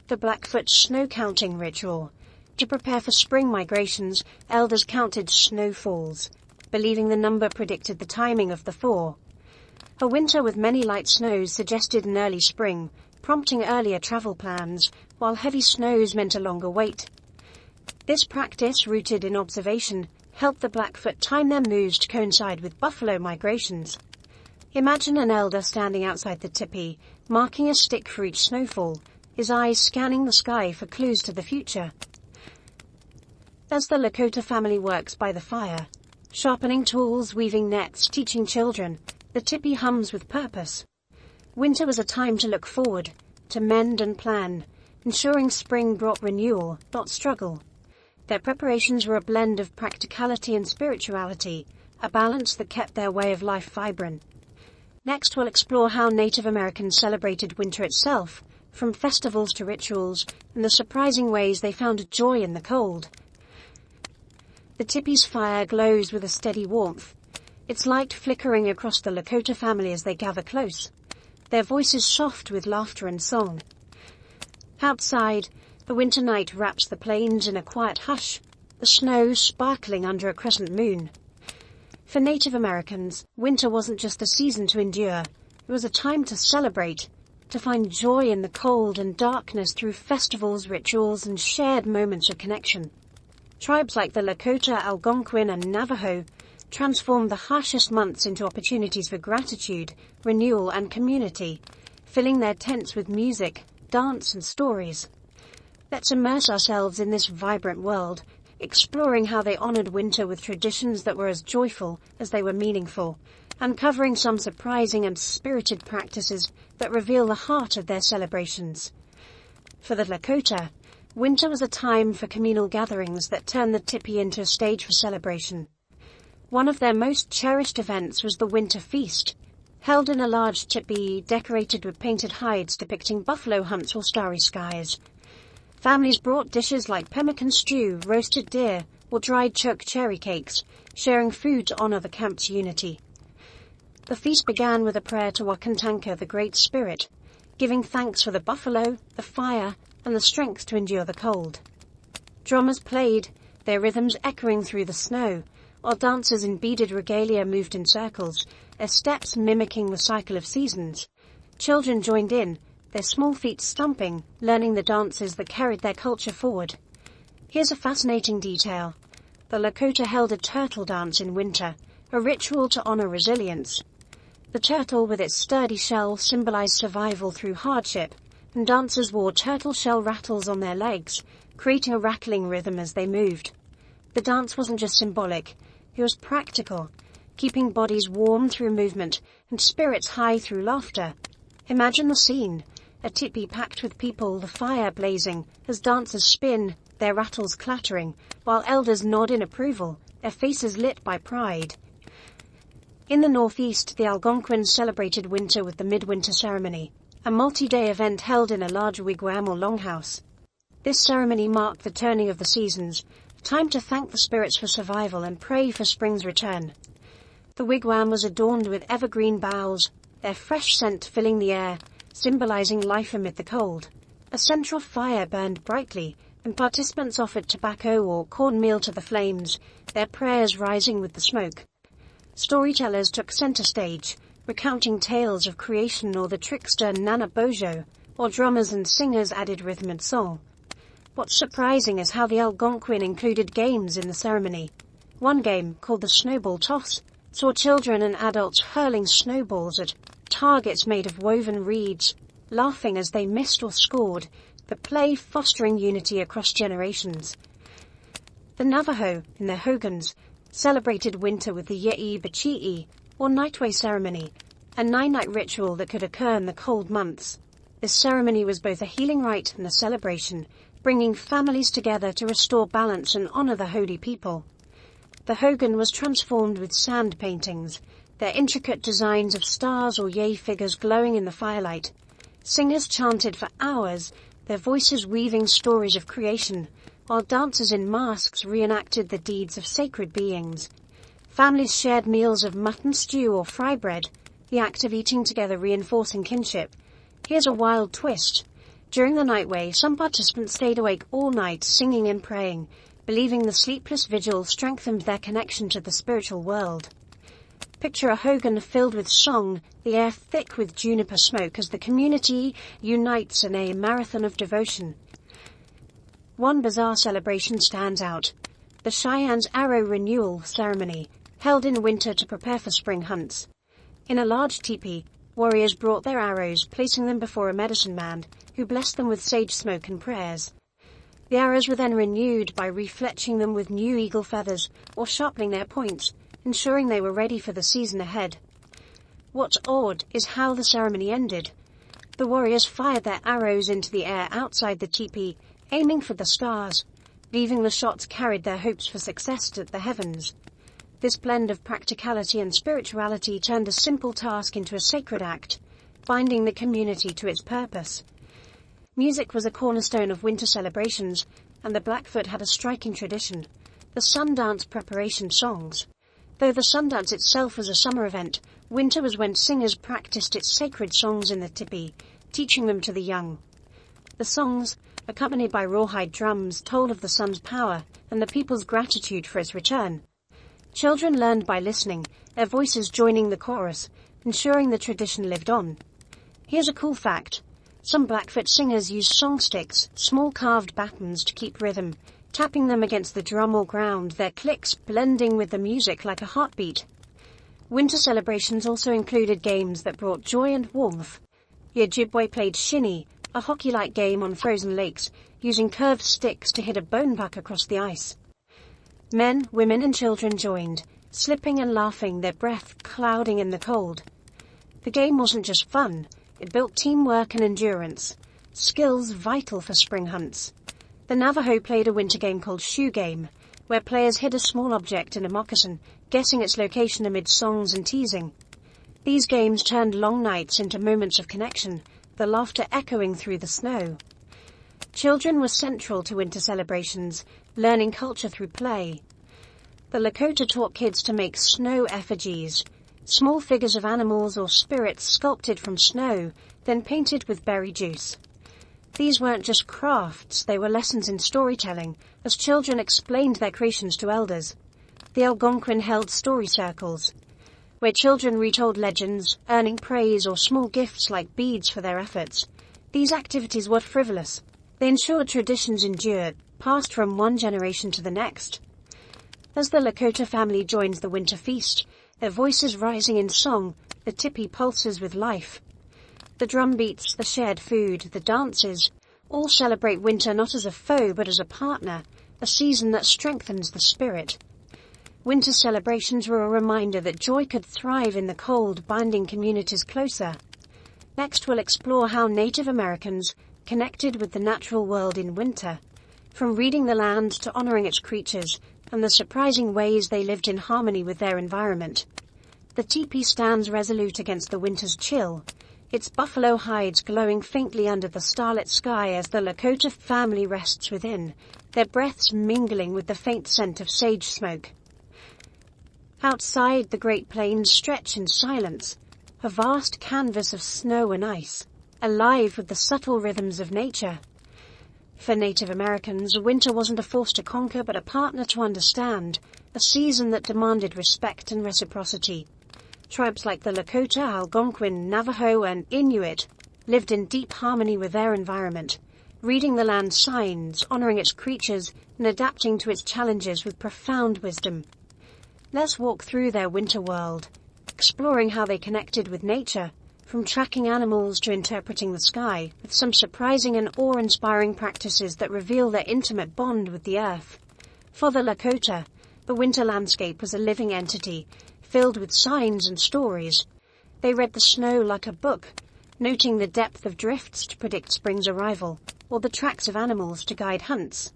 Speaker 1: the Blackfoot snow counting ritual. To prepare for spring migrations, elders counted snowfalls, believing the number predicted the timing of the thaw. A winter with many light snows suggested an early spring, prompting earlier travel plans, while heavy snows meant a longer wait. This practice, rooted in observation, helped the Blackfoot time their moves to coincide with buffalo migrations. Imagine an elder standing outside the teepee, marking a stick for each snowfall, his eyes scanning the sky for clues to the future. As the Lakota family works by the fire, sharpening tools, weaving nets, teaching children, the teepee hums with purpose. Winter was a time to look forward, to mend and plan, ensuring spring brought renewal, not struggle. Their preparations were a blend of practicality and spirituality, a balance that kept their way of life vibrant. Next, we'll explore how Native Americans celebrated winter itself, from festivals to rituals, and the surprising ways they found joy in the cold. The teepee's fire glows with a steady warmth, its light flickering across the Lakota family as they gather close, their voices soft with laughter and song. Outside, the winter night wraps the plains in a quiet hush, the snow sparkling under a crescent moon. For Native Americans, winter wasn't just a season to endure, it was a time to celebrate, to find joy in the cold and darkness through festivals, rituals, and shared moments of connection. Tribes like the Lakota, Algonquin, and Navajo transformed the harshest months into opportunities for gratitude, renewal, and community, filling their tents with music, dance, and stories. Let's immerse ourselves in this vibrant world, exploring how they honored winter with traditions that were as joyful as they were meaningful, uncovering some surprising and spirited practices that reveal the heart of their celebrations. For the Lakota, winter was a time for communal gatherings that turned the teepee into a stage for celebration. One of their most cherished events was the Winter Feast, held in a large teepee decorated with painted hides depicting buffalo hunts or starry skies. Families brought dishes like pemmican stew, roasted deer, or dried choke cherry cakes, sharing food to honor the camp's unity. The feast began with a prayer to Wakantanka, the Great Spirit, giving thanks for the buffalo, the fire, and the strength to endure the cold. Drummers played, their rhythms echoing through the snow, while dancers in beaded regalia moved in circles, their steps mimicking the cycle of seasons. Children joined in, their small feet stumping, learning the dances that carried their culture forward. Here's a fascinating detail. The Lakota held a turtle dance in winter, a ritual to honor resilience. The turtle with its sturdy shell symbolized survival through hardship, and dancers wore turtle shell rattles on their legs, creating a rattling rhythm as they moved. The dance wasn't just symbolic, it was practical, keeping bodies warm through movement and spirits high through laughter. Imagine the scene, a teepee packed with people, the fire blazing, as dancers spin, their rattles clattering, while elders nod in approval, their faces lit by pride. In the northeast, the Algonquins celebrated winter with the midwinter ceremony, a multi-day event held in a large wigwam or longhouse. This ceremony marked the turning of the seasons, a time to thank the spirits for survival and pray for spring's return. The wigwam was adorned with evergreen boughs, their fresh scent filling the air, symbolizing life amid the cold. A central fire burned brightly, and participants offered tobacco or cornmeal to the flames, their prayers rising with the smoke. Storytellers took center stage, recounting tales of creation or the trickster Nana Bojo, while drummers and singers added rhythm and soul. What's surprising is how the Algonquin included games in the ceremony. One game, called the snowball toss, saw children and adults hurling snowballs at targets made of woven reeds, laughing as they missed or scored, the play fostering unity across generations. The Navajo, in their hogans, celebrated winter with the Ye'i Bachi'i, or nightway ceremony, a 9-night ritual that could occur in the cold months. This ceremony was both a healing rite and a celebration, bringing families together to restore balance and honor the holy people. The hogan was transformed with sand paintings, their intricate designs of stars or Yei figures glowing in the firelight. Singers chanted for hours, their voices weaving stories of creation, while dancers in masks reenacted the deeds of sacred beings. Families shared meals of mutton stew or fry bread, the act of eating together reinforcing kinship. Here's a wild twist. During the nightway, some participants stayed awake all night singing and praying, believing the sleepless vigil strengthened their connection to the spiritual world. Picture a hogan filled with song, the air thick with juniper smoke as the community unites in a marathon of devotion. One bizarre celebration stands out. The Cheyennes' Arrow Renewal ceremony, held in winter to prepare for spring hunts. In a large teepee, warriors brought their arrows, placing them before a medicine man, who blessed them with sage smoke and prayers. The arrows were then renewed by refletching them with new eagle feathers or sharpening their points, ensuring they were ready for the season ahead. What's odd is how the ceremony ended. The warriors fired their arrows into the air outside the teepee, aiming for the stars, believing the shots carried their hopes for success to the heavens. This blend of practicality and spirituality turned a simple task into a sacred act, binding the community to its purpose. Music was a cornerstone of winter celebrations, and the Blackfoot had a striking tradition, the Sundance preparation songs. Though the Sundance itself was a summer event, winter was when singers practiced its sacred songs in the teepee, teaching them to the young. The songs, accompanied by rawhide drums, told of the sun's power and the people's gratitude for its return. Children learned by listening, their voices joining the chorus, ensuring the tradition lived on. Here's a cool fact. Some Blackfoot singers used song sticks, small carved batons, to keep rhythm, tapping them against the drum or ground, their clicks blending with the music like a heartbeat. Winter celebrations also included games that brought joy and warmth. The Ojibwe played shinny, a hockey-like game on frozen lakes, using curved sticks to hit a bone puck across the ice. Men, women and children joined, slipping and laughing, their breath clouding in the cold. The game wasn't just fun, it built teamwork and endurance, skills vital for spring hunts. The Navajo played a winter game called Shoe Game, where players hid a small object in a moccasin, guessing its location amid songs and teasing. These games turned long nights into moments of connection, the laughter echoing through the snow. Children were central to winter celebrations, learning culture through play. The Lakota taught kids to make snow effigies, small figures of animals or spirits sculpted from snow, then painted with berry juice. These weren't just crafts, they were lessons in storytelling, as children explained their creations to elders. The Algonquin held story circles, where children retold legends, earning praise or small gifts like beads for their efforts. These activities were frivolous. They ensured traditions endured, passed from one generation to the next. As the Lakota family joins the winter feast, their voices rising in song, the teepee pulses with life. The drum beats, the shared food, the dances, all celebrate winter not as a foe but as a partner, a season that strengthens the spirit. Winter celebrations were a reminder that joy could thrive in the cold, binding communities closer. Next we'll explore how Native Americans connected with the natural world in winter, from reading the land to honoring its creatures, and the surprising ways they lived in harmony with their environment. The teepee stands resolute against the winter's chill, its buffalo hides glowing faintly under the starlit sky as the Lakota family rests within, their breaths mingling with the faint scent of sage smoke. Outside, the Great Plains stretch in silence, a vast canvas of snow and ice, alive with the subtle rhythms of nature. For Native Americans, winter wasn't a force to conquer but a partner to understand, a season that demanded respect and reciprocity. Tribes like the Lakota, Algonquin, Navajo, and Inuit lived in deep harmony with their environment, reading the land's signs, honoring its creatures, and adapting to its challenges with profound wisdom. Let's walk through their winter world, exploring how they connected with nature, from tracking animals to interpreting the sky, with some surprising and awe-inspiring practices that reveal their intimate bond with the earth. For the Lakota, the winter landscape was a living entity, filled with signs and stories. They read the snow like a book, noting the depth of drifts to predict spring's arrival, or the tracks of animals to guide hunts.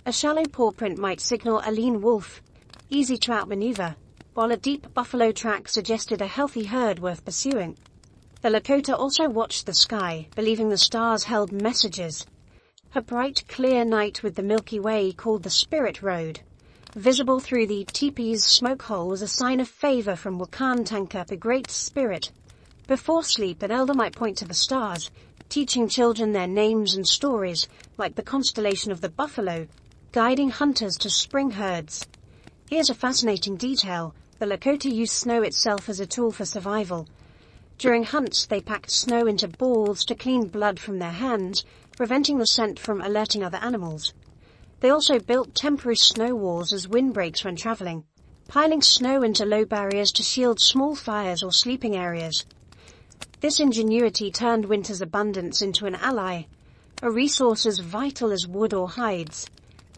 Speaker 1: A shallow paw print might signal a lean wolf, easy to outmaneuver, while a deep buffalo track suggested a healthy herd worth pursuing. The Lakota also watched the sky, believing the stars held messages. A bright, clear night with the Milky Way called the Spirit Road, visible through the teepee's smoke hole, was a sign of favor from Wakantanka, the Great Spirit. Before sleep, an elder might point to the stars, teaching children their names and stories, like the constellation of the buffalo, guiding hunters to spring herds. Here's a fascinating detail. The Lakota used snow itself as a tool for survival. During hunts, they packed snow into balls to clean blood from their hands, preventing the scent from alerting other animals. They also built temporary snow walls as windbreaks when traveling, piling snow into low barriers to shield small fires or sleeping areas. This ingenuity turned winter's abundance into an ally, a resource as vital as wood or hides.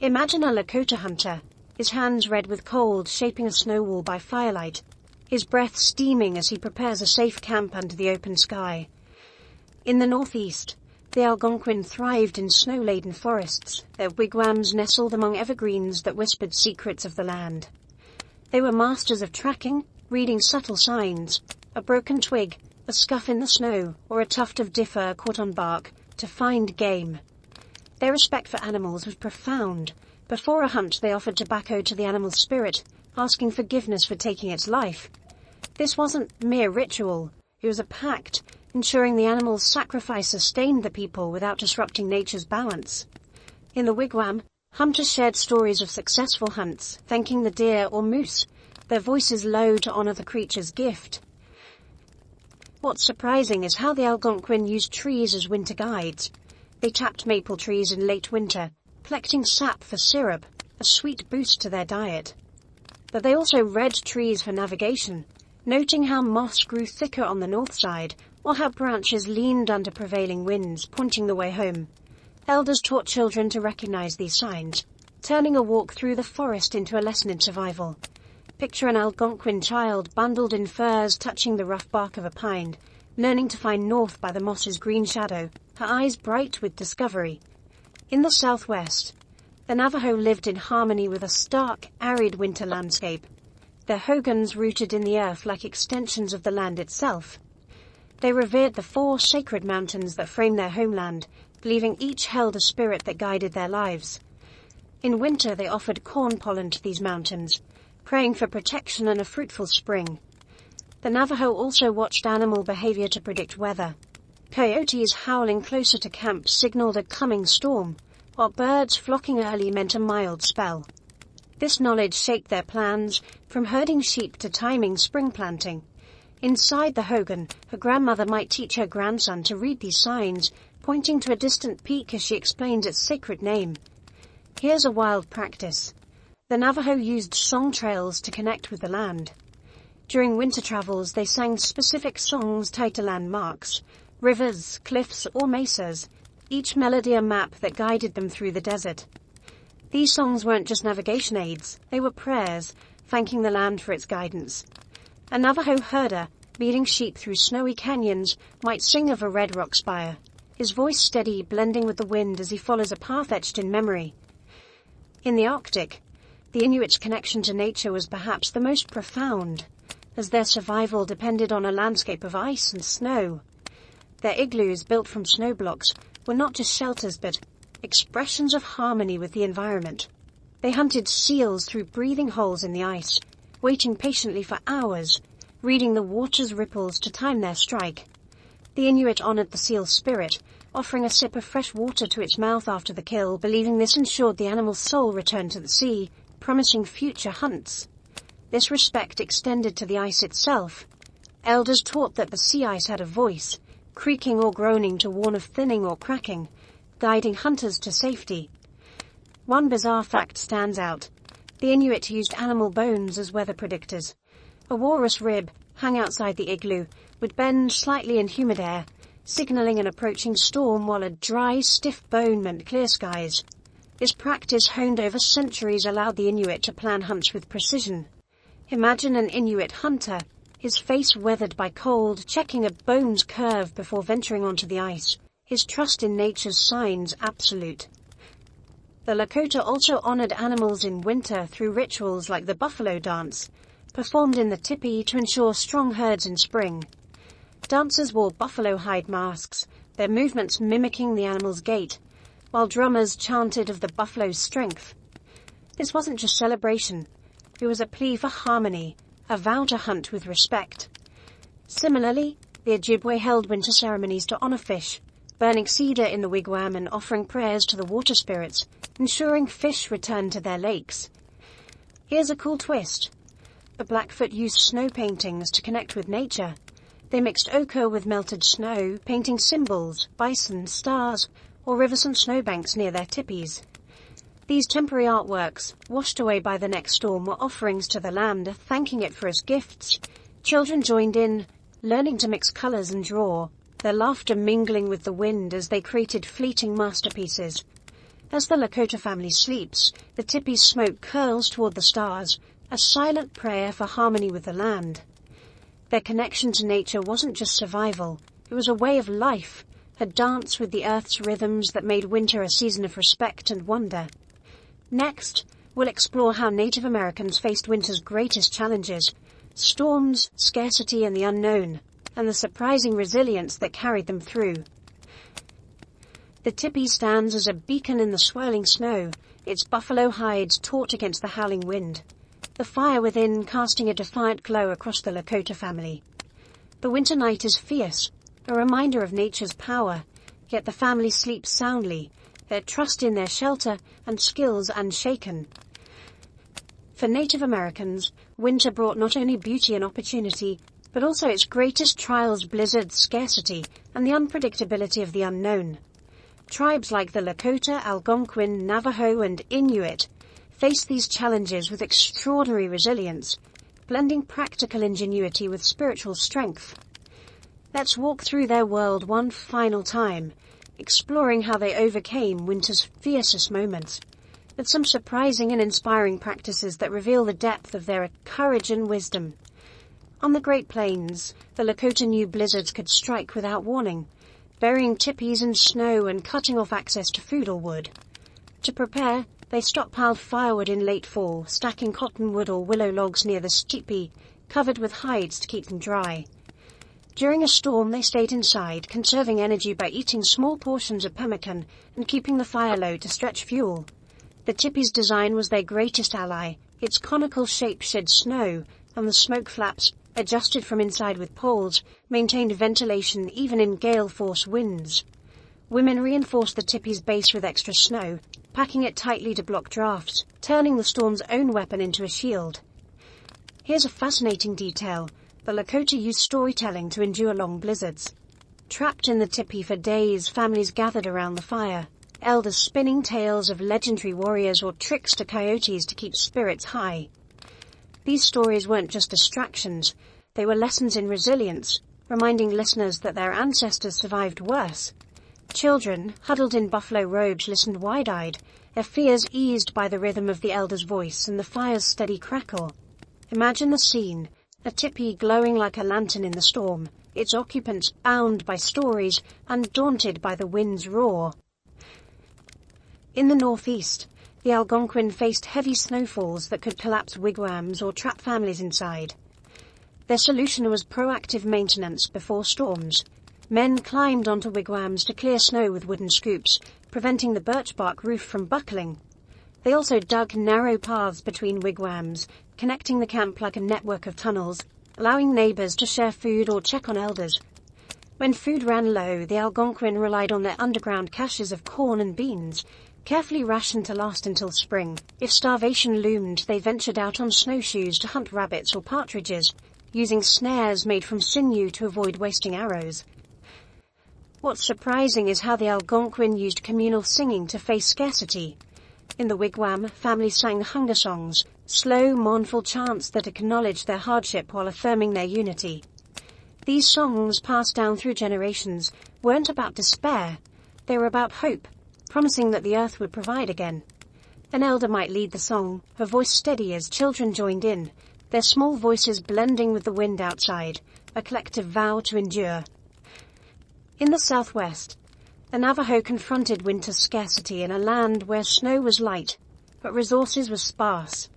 Speaker 1: Imagine a Lakota hunter, his hands red with cold, shaping a snow wall by firelight, his breath steaming as he prepares a safe camp under the open sky. In the northeast, the Algonquin thrived in snow-laden forests, their wigwams nestled among evergreens that whispered secrets of the land. They were masters of tracking, reading subtle signs, a broken twig, a scuff in the snow, or a tuft of differ caught on bark, to find game. Their respect for animals was profound. Before a hunt, they offered tobacco to the animal's spirit, asking forgiveness for taking its life. This wasn't mere ritual, it was a pact, ensuring the animal's sacrifice sustained the people without disrupting nature's balance. In the wigwam, hunters shared stories of successful hunts, thanking the deer or moose, their voices low to honor the creature's gift. What's surprising is how the Algonquin used trees as winter guides. They tapped maple trees in late winter, collecting sap for syrup, a sweet boost to their diet. But they also read trees for navigation, noting how moss grew thicker on the north side, or how branches leaned under prevailing winds, pointing the way home. Elders taught children to recognize these signs, turning a walk through the forest into a lesson in survival. Picture an Algonquin child bundled in furs touching the rough bark of a pine, learning to find north by the moss's green shadow, her eyes bright with discovery. In the southwest, the Navajo lived in harmony with a stark, arid winter landscape, their hogans rooted in the earth like extensions of the land itself. They revered the 4 sacred mountains that framed their homeland, believing each held a spirit that guided their lives. In winter they offered corn pollen to these mountains, praying for protection and a fruitful spring. The Navajo also watched animal behavior to predict weather. Coyotes howling closer to camp signaled a coming storm, while birds flocking early meant a mild spell. This knowledge shaped their plans, from herding sheep to timing spring planting. Inside the hogan, her grandmother might teach her grandson to read these signs, pointing to a distant peak as she explained its sacred name. Here's a wild practice. The Navajo used song trails to connect with the land. During winter travels, they sang specific songs tied to landmarks, rivers, cliffs, or mesas, each melody a map that guided them through the desert. These songs weren't just navigation aids, they were prayers, thanking the land for its guidance. A Navajo herder, leading sheep through snowy canyons, might sing of a red rock spire, his voice steady, blending with the wind as he follows a path etched in memory. In the Arctic, the Inuits' connection to nature was perhaps the most profound, as their survival depended on a landscape of ice and snow. Their igloos, built from snow blocks, were not just shelters but expressions of harmony with the environment. They hunted seals through breathing holes in the ice, waiting patiently for hours, reading the water's ripples to time their strike. The Inuit honored the seal's spirit, offering a sip of fresh water to its mouth after the kill, believing this ensured the animal's soul returned to the sea, promising future hunts. This respect extended to the ice itself. Elders taught that the sea ice had a voice, creaking or groaning to warn of thinning or cracking, guiding hunters to safety. One bizarre fact stands out. The Inuit used animal bones as weather predictors. A walrus rib, hung outside the igloo, would bend slightly in humid air, signaling an approaching storm, while a dry, stiff bone meant clear skies. This practice, honed over centuries, allowed the Inuit to plan hunts with precision. Imagine an Inuit hunter, his face weathered by cold, checking a bone's curve before venturing onto the ice, his trust in nature's signs absolute. The Lakota also honored animals in winter through rituals like the buffalo dance, performed in the teepee to ensure strong herds in spring. Dancers wore buffalo hide masks, their movements mimicking the animal's gait, while drummers chanted of the buffalo's strength. This wasn't just celebration, it was a plea for harmony, a vow to hunt with respect. Similarly, the Ojibwe held winter ceremonies to honor fish, burning cedar in the wigwam and offering prayers to the water spirits, ensuring fish returned to their lakes. Here's a cool twist. The Blackfoot used snow paintings to connect with nature. They mixed ochre with melted snow, painting symbols, bison, stars, or rivers and snowbanks near their teepees. These temporary artworks, washed away by the next storm, were offerings to the land, thanking it for its gifts. Children joined in, learning to mix colors and draw, their laughter mingling with the wind as they created fleeting masterpieces. As the Lakota family sleeps, the teepee's smoke curls toward the stars, a silent prayer for harmony with the land. Their connection to nature wasn't just survival, it was a way of life, a dance with the earth's rhythms that made winter a season of respect and wonder. Next, we'll explore how Native Americans faced winter's greatest challenges: storms, scarcity, and the unknown, and the surprising resilience that carried them through. The teepee stands as a beacon in the swirling snow, its buffalo hides taut against the howling wind, the fire within casting a defiant glow across the Lakota family. The winter night is fierce, a reminder of nature's power, yet the family sleeps soundly, their trust in their shelter and skills unshaken. For Native Americans, winter brought not only beauty and opportunity, but also its greatest trials: blizzards, scarcity, and the unpredictability of the unknown. Tribes like the Lakota, Algonquin, Navajo, and Inuit faced these challenges with extraordinary resilience, blending practical ingenuity with spiritual strength. Let's walk through their world one final time, exploring how they overcame winter's fiercest moments, with some surprising and inspiring practices that reveal the depth of their courage and wisdom. On the Great Plains, the Lakota knew blizzards could strike without warning, burying teepees in snow and cutting off access to food or wood. To prepare, they stockpiled firewood in late fall, stacking cottonwood or willow logs near the teepee, covered with hides to keep them dry. During a storm, they stayed inside, conserving energy by eating small portions of pemmican and keeping the fire low to stretch fuel. The teepee's design was their greatest ally. Its conical shape shed snow, and the smoke flaps, adjusted from inside with poles, maintained ventilation even in gale-force winds. Women reinforced the teepee's base with extra snow, packing it tightly to block drafts, turning the storm's own weapon into a shield. Here's a fascinating detail. The Lakota used storytelling to endure long blizzards. Trapped in the teepee for days, families gathered around the fire, elders spinning tales of legendary warriors or tricks to coyotes to keep spirits high. These stories weren't just distractions, they were lessons in resilience, reminding listeners that their ancestors survived worse. Children, huddled in buffalo robes, listened wide-eyed, their fears eased by the rhythm of the elder's voice and the fire's steady crackle. Imagine the scene, a teepee glowing like a lantern in the storm, its occupants bound by stories, undaunted by the wind's roar. In the northeast, the Algonquin faced heavy snowfalls that could collapse wigwams or trap families inside. Their solution was proactive maintenance before storms. Men climbed onto wigwams to clear snow with wooden scoops, preventing the birch bark roof from buckling. They also dug narrow paths between wigwams, connecting the camp like a network of tunnels, allowing neighbors to share food or check on elders. When food ran low, the Algonquin relied on their underground caches of corn and beans, carefully rationed to last until spring. If starvation loomed, they ventured out on snowshoes to hunt rabbits or partridges, using snares made from sinew to avoid wasting arrows. What's surprising is how the Algonquin used communal singing to face scarcity. In the wigwam, families sang hunger songs, slow, mournful chants that acknowledged their hardship while affirming their unity. These songs, passed down through generations, weren't about despair. They were about hope, promising that the earth would provide again. An elder might lead the song, her voice steady as children joined in, their small voices blending with the wind outside, a collective vow to endure. In the southwest, the Navajo confronted winter's scarcity in a land where snow was light, but resources were sparse.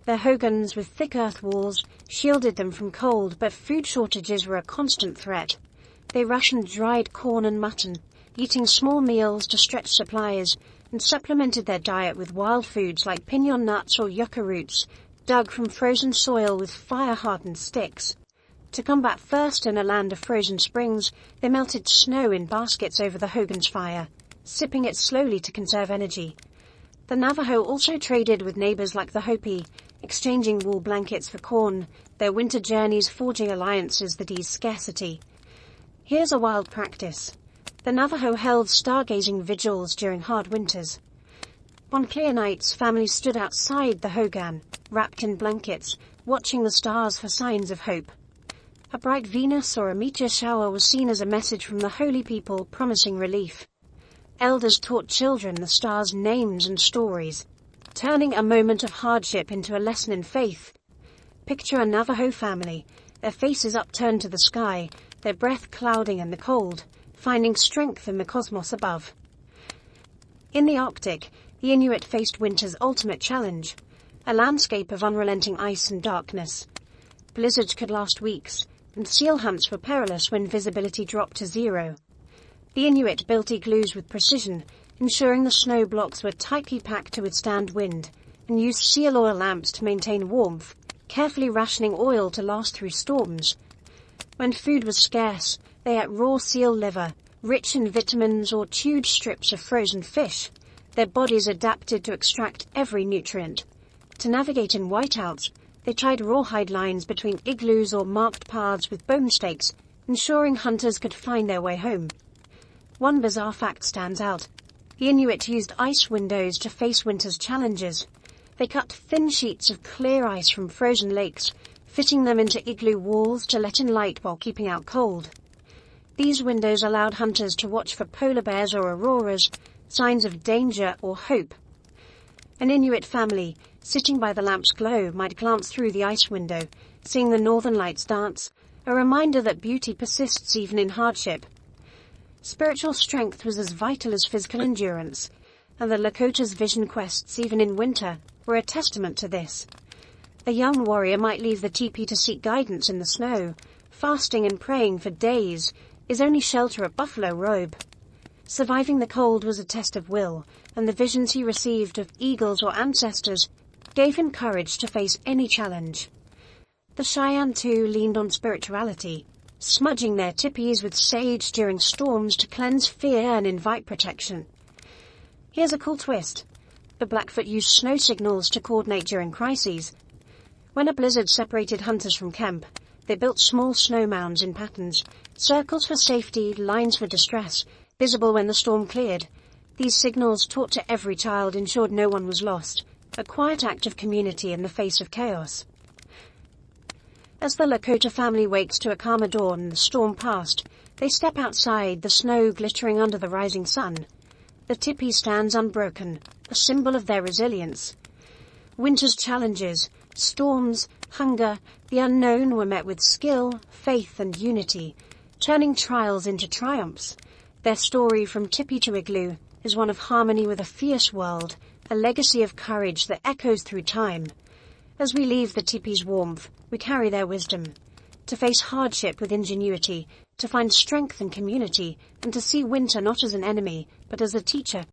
Speaker 1: Their hogans with thick earth walls shielded them from cold, but food shortages were a constant threat. They rationed dried corn and mutton, eating small meals to stretch supplies, and supplemented their diet with wild foods like piñon nuts or yucca roots, dug from frozen soil with fire-hardened sticks. To combat thirst in a land of frozen springs, they melted snow in baskets over the hogan's fire, sipping it slowly to conserve energy. The Navajo also traded with neighbors like the Hopi, exchanging wool blankets for corn, their winter journeys forging alliances that eased scarcity. Here's a wild practice. The Navajo held stargazing vigils during hard winters. On clear nights, families stood outside the hogan, wrapped in blankets, watching the stars for signs of hope. A bright Venus or a meteor shower was seen as a message from the holy people promising relief. Elders taught children the stars' names and stories, turning a moment of hardship into a lesson in faith. Picture a Navajo family, their faces upturned to the sky, their breath clouding in the cold, finding strength in the cosmos above. In the Arctic, the Inuit faced winter's ultimate challenge, a landscape of unrelenting ice and darkness. Blizzards could last weeks, and seal hunts were perilous when visibility dropped to zero. The Inuit built igloos with precision, ensuring the snow blocks were tightly packed to withstand wind, and used seal oil lamps to maintain warmth, carefully rationing oil to last through storms. When food was scarce, they ate raw seal liver, rich in vitamins, or chewed strips of frozen fish. Their bodies adapted to extract every nutrient. To navigate in whiteouts, they tried rawhide lines between igloos or marked paths with bone stakes, ensuring hunters could find their way home. One bizarre fact stands out. The Inuit used ice windows to face winter's challenges. They cut thin sheets of clear ice from frozen lakes, fitting them into igloo walls to let in light while keeping out cold. These windows allowed hunters to watch for polar bears or auroras, signs of danger or hope. An Inuit family, sitting by the lamp's glow, might glance through the ice window, seeing the northern lights dance, a reminder that beauty persists even in hardship. Spiritual strength was as vital as physical endurance, and the Lakota's vision quests, even in winter, were a testament to this. A young warrior might leave the teepee to seek guidance in the snow. Fasting and praying for days is only shelter a buffalo robe. Surviving the cold was a test of will, and the visions he received of eagles or ancestors gave him courage to face any challenge. The Cheyenne, too, leaned on spirituality, smudging their teepees with sage during storms to cleanse fear and invite protection. Here's a cool twist. The Blackfoot used snow signals to coordinate during crises. When a blizzard separated hunters from camp, they built small snow mounds in patterns, circles for safety, lines for distress, visible when the storm cleared. These signals, taught to every child, ensured no one was lost, a quiet act of community in the face of chaos. As the Lakota family wakes to a calmer dawn and the storm past, they step outside, the snow glittering under the rising sun. The teepee stands unbroken, a symbol of their resilience. Winter's challenges, storms, hunger, the unknown were met with skill, faith, and unity, turning trials into triumphs. Their story from teepee to igloo is one of harmony with a fierce world, a legacy of courage that echoes through time. As we leave the teepee's warmth, we carry their wisdom. To face hardship with ingenuity, to find strength in community, and to see winter not as an enemy, but as a teacher.